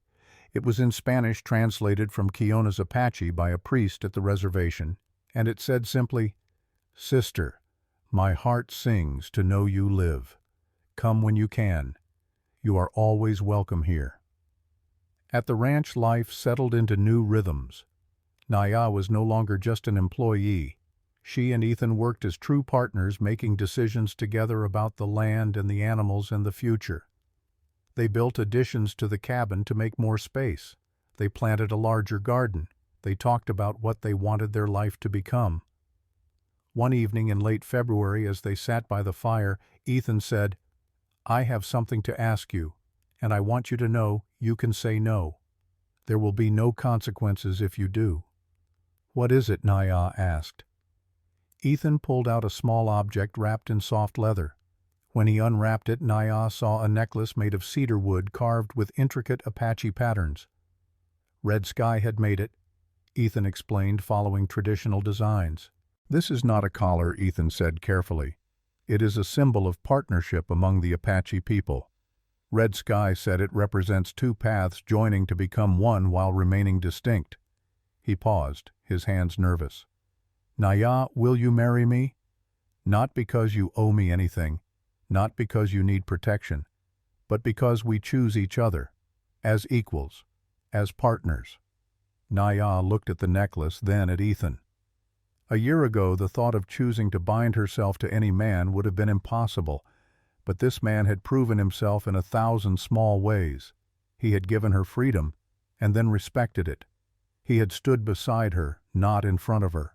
It was in Spanish, translated from Quiona's Apache by a priest at the reservation, and it said simply, "Sister, my heart sings to know you live. Come when you can. You are always welcome here." At the ranch, life settled into new rhythms. Naya was no longer just an employee. She and Ethan worked as true partners, making decisions together about the land and the animals and the future. They built additions to the cabin to make more space. They planted a larger garden. They talked about what they wanted their life to become. One evening in late February, as they sat by the fire, Ethan said, "I have something to ask you, and I want you to know you can say no. There will be no consequences if you do." "What is it?" Naya asked. Ethan pulled out a small object wrapped in soft leather. When he unwrapped it, Naya saw a necklace made of cedar wood carved with intricate Apache patterns. Red Sky had made it, Ethan explained, following traditional designs. "This is not a collar," Ethan said carefully. "It is a symbol of partnership among the Apache people. Red Sky said it represents two paths joining to become one while remaining distinct." He paused, his hands nervous. "Naya, will you marry me? Not because you owe me anything, not because you need protection, but because we choose each other, as equals, as partners." Naya looked at the necklace, then at Ethan. A year ago, the thought of choosing to bind herself to any man would have been impossible, but this man had proven himself in 1,000 small ways. He had given her freedom, and then respected it. He had stood beside her, not in front of her.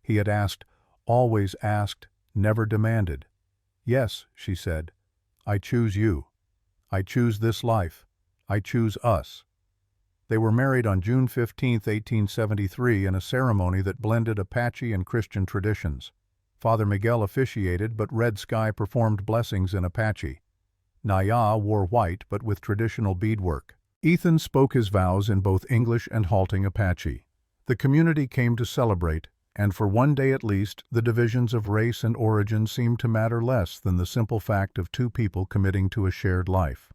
He had asked, always asked, never demanded. "Yes," she said, "I choose you. I choose this life. I choose us." They were married on June 15, 1873, in a ceremony that blended Apache and Christian traditions. Father Miguel officiated, but Red Sky performed blessings in Apache. Naya wore white, but with traditional beadwork. Ethan spoke his vows in both English and halting Apache. The community came to celebrate, and for one day at least, the divisions of race and origin seemed to matter less than the simple fact of two people committing to a shared life.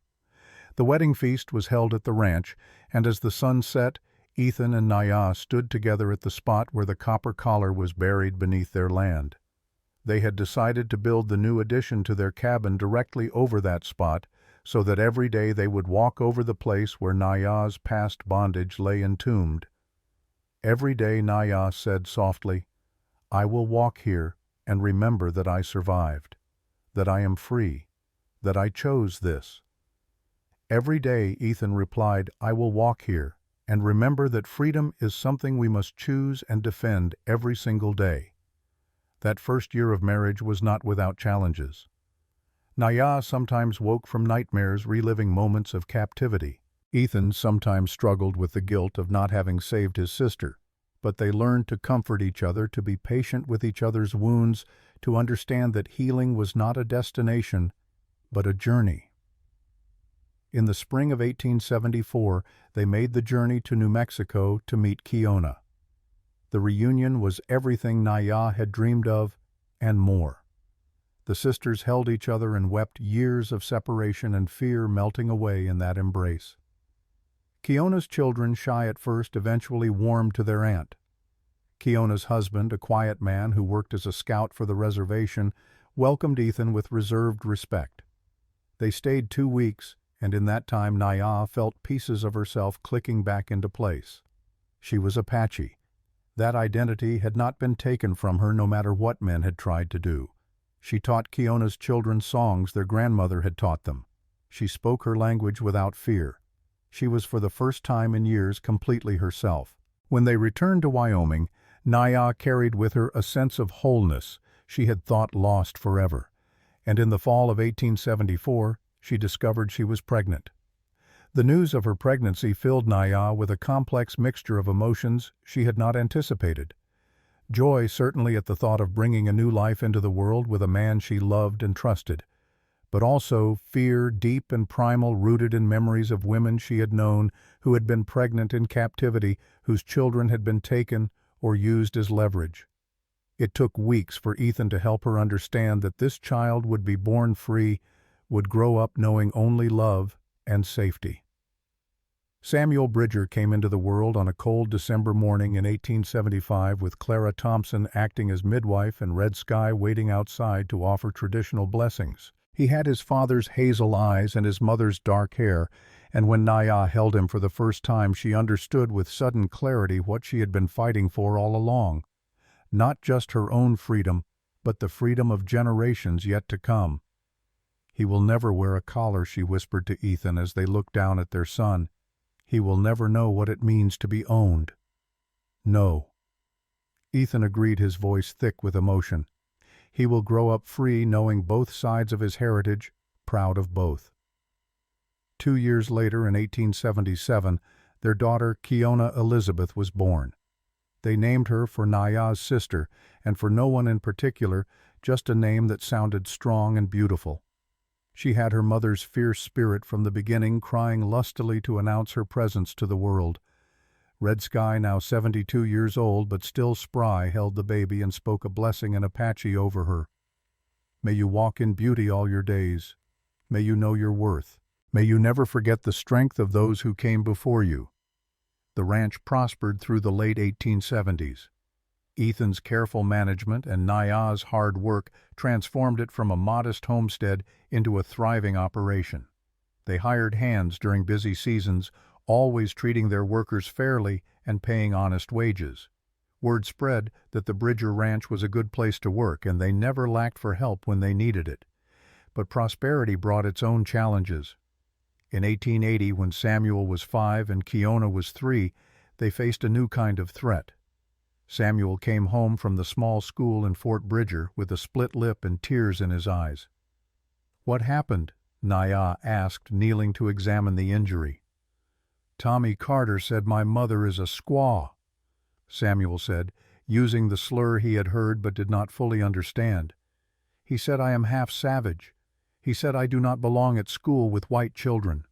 The wedding feast was held at the ranch, and as the sun set, Ethan and Naya stood together at the spot where the copper collar was buried beneath their land. They had decided to build the new addition to their cabin directly over that spot, so that every day they would walk over the place where Naya's past bondage lay entombed. Every day Naya said softly, "I will walk here and remember that I survived, that I am free, that I chose this." Every day Ethan replied, "I will walk here and remember that freedom is something we must choose and defend every single day." That first year of marriage was not without challenges. Naya sometimes woke from nightmares reliving moments of captivity. Ethan sometimes struggled with the guilt of not having saved his sister, but they learned to comfort each other, to be patient with each other's wounds, to understand that healing was not a destination, but a journey. In the spring of 1874, they made the journey to New Mexico to meet Quiona. The reunion was everything Naya had dreamed of, and more. The sisters held each other and wept, years of separation and fear melting away in that embrace. Quiona's children, shy at first, eventually warmed to their aunt. Quiona's husband, a quiet man who worked as a scout for the reservation, welcomed Ethan with reserved respect. They stayed 2 weeks, and in that time Naya felt pieces of herself clicking back into place. She was Apache. That identity had not been taken from her, no matter what men had tried to do. She taught Quiona's children songs their grandmother had taught them. She spoke her language without fear. She was for the first time in years completely herself. When they returned to Wyoming, Naya carried with her a sense of wholeness she had thought lost forever, and in the fall of 1874, she discovered she was pregnant. The news of her pregnancy filled Naya with a complex mixture of emotions she had not anticipated. Joy, certainly, at the thought of bringing a new life into the world with a man she loved and trusted, but also fear deep and primal, rooted in memories of women she had known who had been pregnant in captivity, whose children had been taken or used as leverage. It took weeks for Ethan to help her understand that this child would be born free, would grow up knowing only love and safety. Samuel Bridger came into the world on a cold December morning in 1875 with Clara Thompson acting as midwife and Red Sky waiting outside to offer traditional blessings. He had his father's hazel eyes and his mother's dark hair, and when Naya held him for the first time, she understood with sudden clarity what she had been fighting for all along. Not just her own freedom, but the freedom of generations yet to come. "He will never wear a collar," she whispered to Ethan as they looked down at their son. "He will never know what it means to be owned." "No." Ethan agreed, his voice thick with emotion. "He will grow up free, knowing both sides of his heritage, proud of both." 2 years later, in 1877, their daughter Kiona Elizabeth was born. They named her for Naya's sister, and for no one in particular, just a name that sounded strong and beautiful. She had her mother's fierce spirit from the beginning, crying lustily to announce her presence to the world. Red Sky, now 72 years old but still spry, held the baby and spoke a blessing in Apache over her. "May you walk in beauty all your days. May you know your worth. May you never forget the strength of those who came before you." The ranch prospered through the late 1870s. Ethan's careful management and Naya's hard work transformed it from a modest homestead into a thriving operation. They hired hands during busy seasons, always treating their workers fairly and paying honest wages. Word spread that the Bridger Ranch was a good place to work, and they never lacked for help when they needed it. But prosperity brought its own challenges. In 1880, when Samuel was 5 and Kiona was 3, they faced a new kind of threat. Samuel came home from the small school in Fort Bridger with a split lip and tears in his eyes. "What happened?" Naya asked, kneeling to examine the injury. "Tommy Carter said my mother is a squaw," Samuel said, using the slur he had heard but did not fully understand. "He said I am half savage. He said I do not belong at school with white children."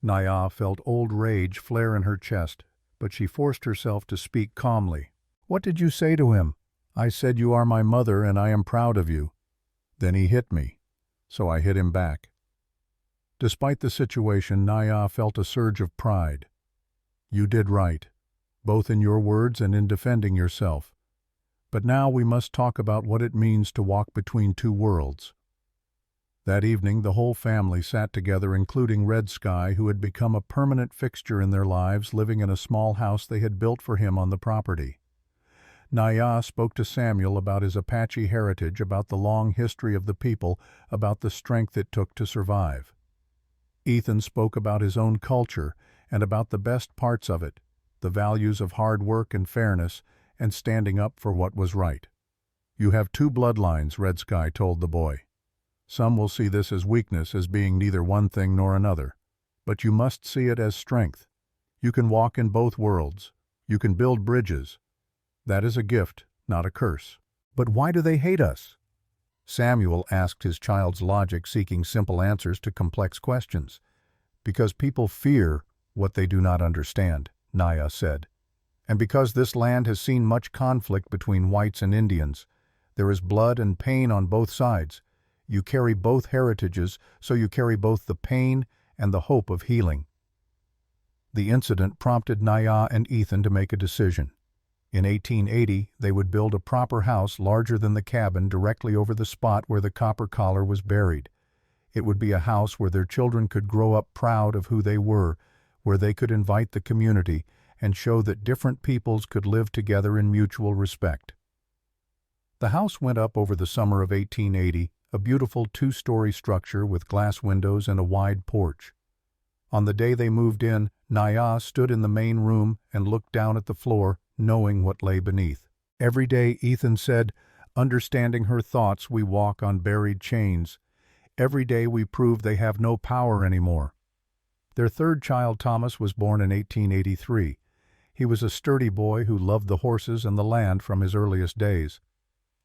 Naya felt old rage flare in her chest, but she forced herself to speak calmly. "What did you say to him?" "I said you are my mother and I am proud of you." "Then he hit me, so I hit him back." Despite the situation, Naya felt a surge of pride. "You did right, both in your words and in defending yourself. But now we must talk about what it means to walk between two worlds." That evening, the whole family sat together, including Red Sky, who had become a permanent fixture in their lives, living in a small house they had built for him on the property. Naya spoke to Samuel about his Apache heritage, about the long history of the people, about the strength it took to survive. Ethan spoke about his own culture and about the best parts of it, the values of hard work and fairness, and standing up for what was right. "You have two bloodlines," Red Sky told the boy. "Some will see this as weakness, as being neither one thing nor another. But you must see it as strength. You can walk in both worlds. You can build bridges. That is a gift, not a curse." "But why do they hate us?" Samuel asked, his child's logic seeking simple answers to complex questions. "Because people fear what they do not understand," Naya said. "And because this land has seen much conflict between whites and Indians. There is blood and pain on both sides. You carry both heritages, so you carry both the pain and the hope of healing." The incident prompted Naya and Ethan to make a decision. In 1880, they would build a proper house larger than the cabin directly over the spot where the copper collar was buried. It would be a house where their children could grow up proud of who they were, where they could invite the community and show that different peoples could live together in mutual respect. The house went up over the summer of 1880, a beautiful 2-story structure with glass windows and a wide porch. On the day they moved in, Naya stood in the main room and looked down at the floor, knowing what lay beneath. Every day, Ethan said, understanding her thoughts, we walk on buried chains. Every day we prove they have no power anymore. Their third child, Thomas, was born in 1883. He was a sturdy boy who loved the horses and the land from his earliest days.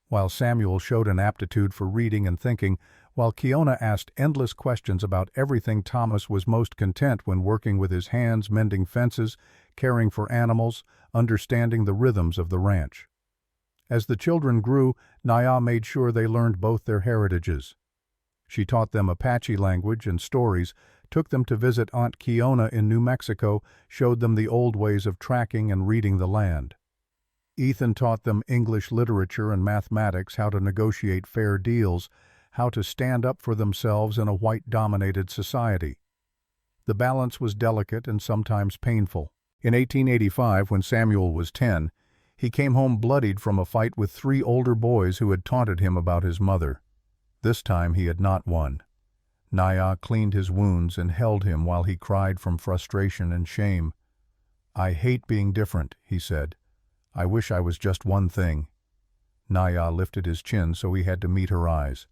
While Samuel showed an aptitude for reading and thinking, while Kiona asked endless questions about everything. Thomas was most content when working with his hands, mending fences, caring for animals, understanding the rhythms of the ranch. As the children grew, Naya made sure they learned both their heritages. She taught them Apache language and stories, took them to visit Aunt Kiona in New Mexico, showed them the old ways of tracking and reading the land. Ethan taught them English literature and mathematics, how to negotiate fair deals, how to stand up for themselves in a white-dominated society. The balance was delicate and sometimes painful. In 1885, when Samuel was 10, he came home bloodied from a fight with 3 older boys who had taunted him about his mother. This time he had not won. Naya cleaned his wounds and held him while he cried from frustration and shame. "I hate being different," he said. "I wish I was just one thing." Naya lifted his chin so he had to meet her eyes.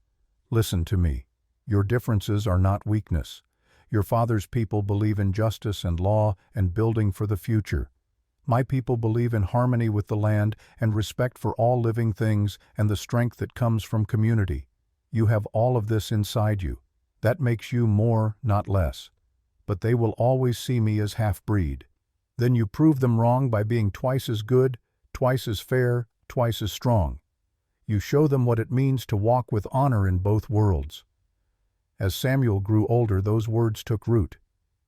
"Listen to me. Your differences are not weakness. Your father's people believe in justice and law and building for the future. My people believe in harmony with the land and respect for all living things and the strength that comes from community. You have all of this inside you. That makes you more, not less. But they will always see me as half-breed. Then you prove them wrong by being twice as good, twice as fair, twice as strong. You show them what it means to walk with honor in both worlds." As Samuel grew older, those words took root.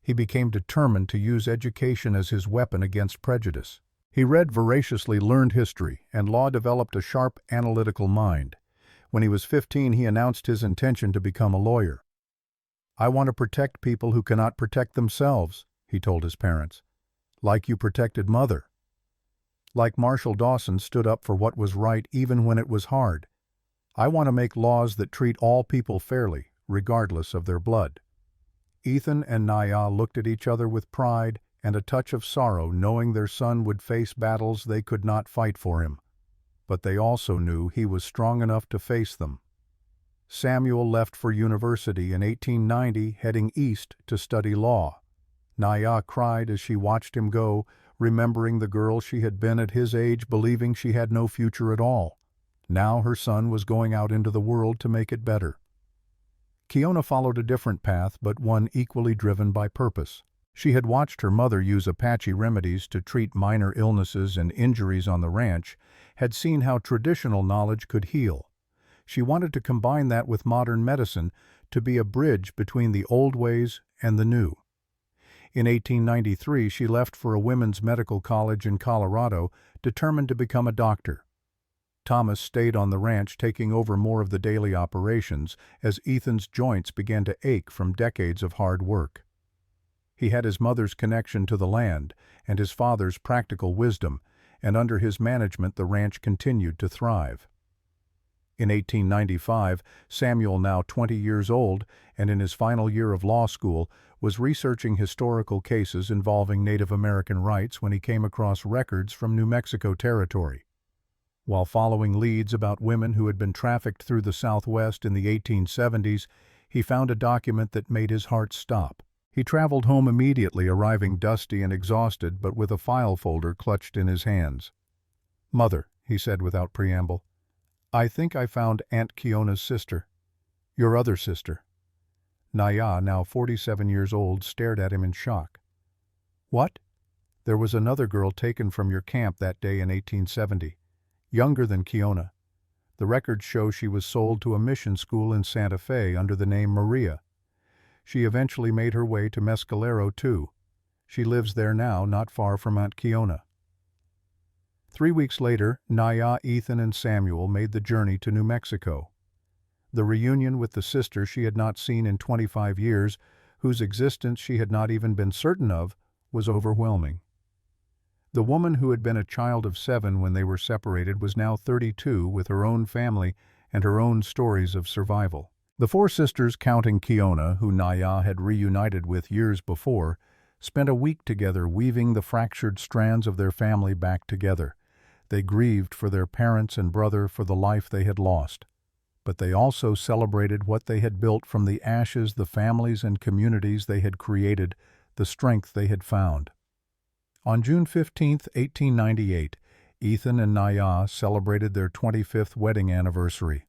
He became determined to use education as his weapon against prejudice. He read voraciously, learned history and law, developed a sharp, analytical mind. When he was 15, he announced his intention to become a lawyer. "I want to protect people who cannot protect themselves," he told his parents. "Like you protected Mother." Like Marshall Dawson stood up for what was right even when it was hard. "I want to make laws that treat all people fairly, regardless of their blood." Ethan and Naya looked at each other with pride and a touch of sorrow, knowing their son would face battles they could not fight for him. But they also knew he was strong enough to face them. Samuel left for university in 1890, heading east to study law. Naya cried as she watched him go, remembering the girl she had been at his age, believing she had no future at all. Now her son was going out into the world to make it better. Kiona followed a different path, but one equally driven by purpose. She had watched her mother use Apache remedies to treat minor illnesses and injuries on the ranch, had seen how traditional knowledge could heal. She wanted to combine that with modern medicine, to be a bridge between the old ways and the new. In 1893, she left for a women's medical college in Colorado, determined to become a doctor. Thomas stayed on the ranch, taking over more of the daily operations, as Ethan's joints began to ache from decades of hard work. He had his mother's connection to the land and his father's practical wisdom, and under his management the ranch continued to thrive. In 1895, Samuel, now 20 years old and in his final year of law school, was researching historical cases involving Native American rights when he came across records from New Mexico Territory. While following leads about women who had been trafficked through the Southwest in the 1870s, he found a document that made his heart stop. He traveled home immediately, arriving dusty and exhausted, but with a file folder clutched in his hands. "Mother," he said without preamble, "I think I found Aunt Kiona's sister. Your other sister." Naya, now 47 years old, stared at him in shock. "What?" "There was another girl taken from your camp that day in 1870. Younger than Kiona. The records show she was sold to a mission school in Santa Fe under the name Maria. She eventually made her way to Mescalero, too. She lives there now, not far from Aunt Kiona." 3 weeks later, Naya, Ethan, and Samuel made the journey to New Mexico. The reunion with the sister she had not seen in 25 years, whose existence she had not even been certain of, was overwhelming. The woman who had been a child of 7 when they were separated was now 32, with her own family and her own stories of survival. The 4 sisters, counting Kiona, who Naya had reunited with years before, spent a week together weaving the fractured strands of their family back together. They grieved for their parents and brother, for the life they had lost. But they also celebrated what they had built from the ashes, the families and communities they had created, the strength they had found. On June 15, 1898, Ethan and Naya celebrated their 25th wedding anniversary.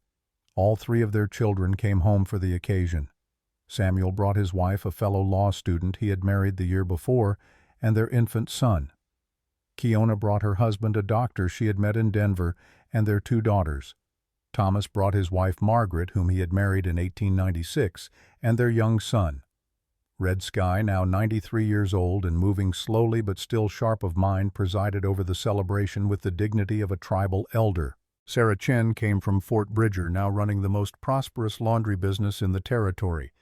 All three of their children came home for the occasion. Samuel brought his wife, a fellow law student he had married the year before, and their infant son. Kiona brought her husband, a doctor she had met in Denver, and their two daughters. Thomas brought his wife Margaret, whom he had married in 1896, and their young son. Red Sky, now 93 years old and moving slowly but still sharp of mind, presided over the celebration with the dignity of a tribal elder. Sarah Chen came from Fort Bridger, now running the most prosperous laundry business in the territory.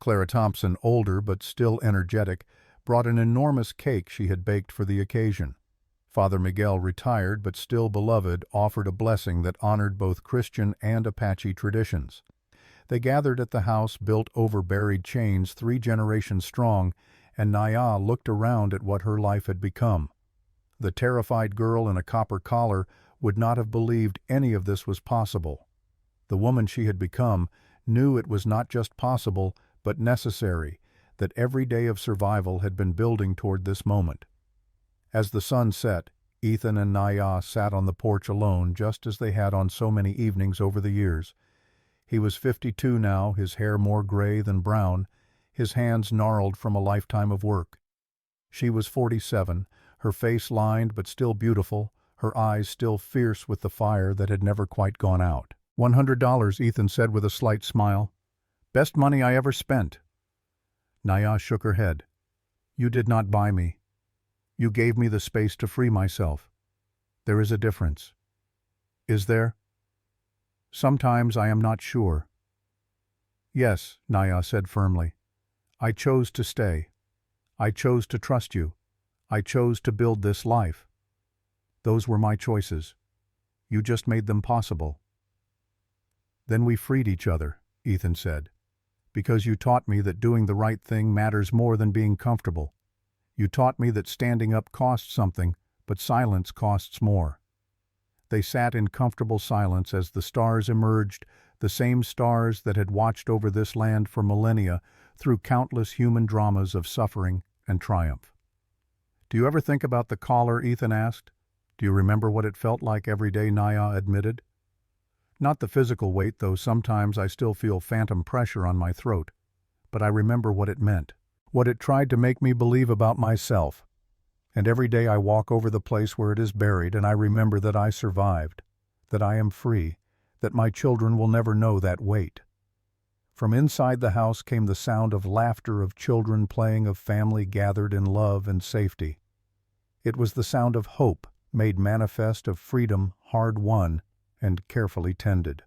Clara Thompson, older but still energetic, brought an enormous cake she had baked for the occasion. Father Miguel, retired but still beloved, offered a blessing that honored both Christian and Apache traditions. They gathered at the house built over buried chains 3 generations strong, and Naya looked around at what her life had become. The terrified girl in a copper collar would not have believed any of this was possible. The woman she had become knew it was not just possible, but necessary, that every day of survival had been building toward this moment. As the sun set, Ethan and Naya sat on the porch alone, just as they had on so many evenings over the years. He was 52 now, his hair more gray than brown, his hands gnarled from a lifetime of work. She was 47, her face lined but still beautiful, her eyes still fierce with the fire that had never quite gone out. $100, Ethan said with a slight smile. Best money I ever spent. Naya shook her head. You did not buy me. You gave me the space to free myself. There is a difference. Is there? Sometimes I am not sure. Yes, Naya said firmly. I chose to stay. I chose to trust you. I chose to build this life. Those were my choices. You just made them possible. Then we freed each other, Ethan said, because you taught me that doing the right thing matters more than being comfortable. You taught me that standing up costs something, but silence costs more. They sat in comfortable silence as the stars emerged, the same stars that had watched over this land for millennia through countless human dramas of suffering and triumph. Do you ever think about the collar? Ethan asked. Do you remember what it felt like every day? Naya admitted. Not the physical weight, though sometimes I still feel phantom pressure on my throat. But I remember what it meant, what it tried to make me believe about myself. And every day I walk over the place where it is buried, and I remember that I survived, that I am free, that my children will never know that weight. From inside the house came the sound of laughter, of children playing, of family gathered in love and safety. It was the sound of hope, made manifest, of freedom hard won and carefully tended.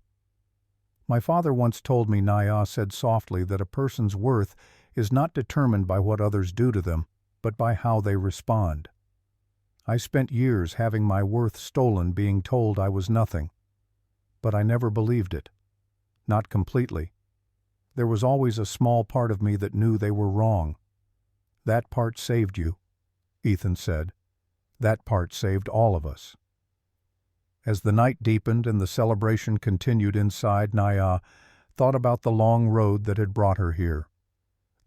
My father once told me, Naya said softly, that a person's worth is not determined by what others do to them, but by how they respond. I spent years having my worth stolen, being told I was nothing. But I never believed it. Not completely. There was always a small part of me that knew they were wrong. That part saved you, Ethan said. That part saved all of us. As the night deepened and the celebration continued inside, Naya thought about the long road that had brought her here.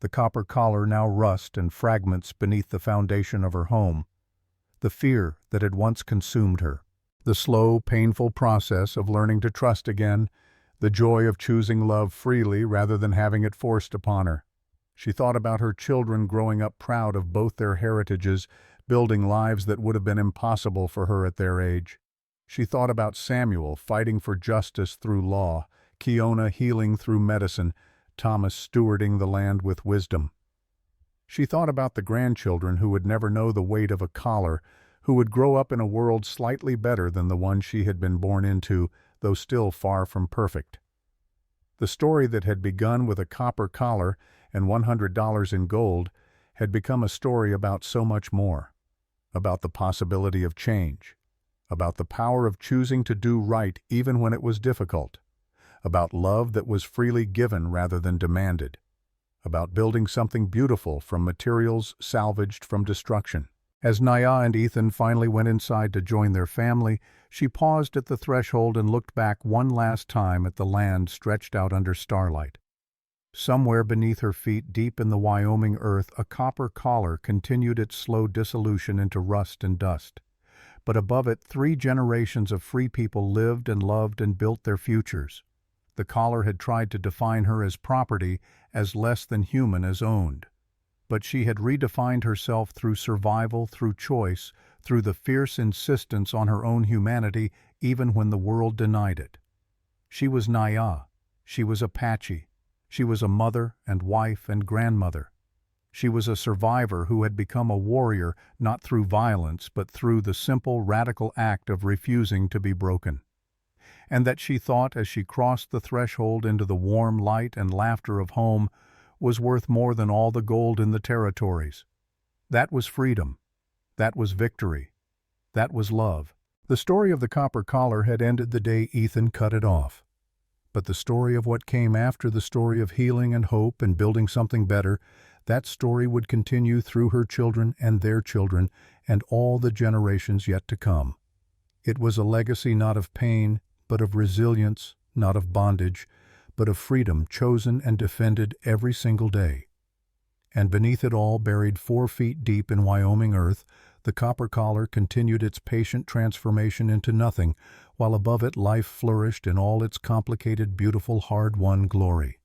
The copper collar now rust and fragments beneath the foundation of her home. The fear that had once consumed her. The slow, painful process of learning to trust again. The joy of choosing love freely rather than having it forced upon her. She thought about her children growing up proud of both their heritages, building lives that would have been impossible for her at their age. She thought about Samuel fighting for justice through law, Kiona healing through medicine, Thomas stewarding the land with wisdom. She thought about the grandchildren who would never know the weight of a collar, who would grow up in a world slightly better than the one she had been born into, though still far from perfect. The story that had begun with a copper collar and $100 in gold had become a story about so much more, about the possibility of change, about the power of choosing to do right even when it was difficult, about love that was freely given rather than demanded, about building something beautiful from materials salvaged from destruction. As Naya and Ethan finally went inside to join their family, she paused at the threshold and looked back one last time at the land stretched out under starlight. Somewhere beneath her feet, deep in the Wyoming earth, a copper collar continued its slow dissolution into rust and dust. But above it, 3 generations of free people lived and loved and built their futures. The collar had tried to define her as property, as less than human as owned. But she had redefined herself through survival, through choice, through the fierce insistence on her own humanity even when the world denied it. She was Naya. She was Apache. She was a mother and wife and grandmother. She was a survivor who had become a warrior not through violence but through the simple, radical act of refusing to be broken. And that she thought as she crossed the threshold into the warm light and laughter of home was worth more than all the gold in the territories. That was freedom. That was victory. That was love. The story of the copper collar had ended the day Ethan cut it off. But the story of what came after, the story of healing and hope and building something better, that story would continue through her children and their children and all the generations yet to come. It was a legacy not of pain, but of resilience, not of bondage, but of freedom chosen and defended every single day. And beneath it all, buried 4 feet deep in Wyoming earth, the copper collar continued its patient transformation into nothing, while above it life flourished in all its complicated, beautiful, hard-won glory.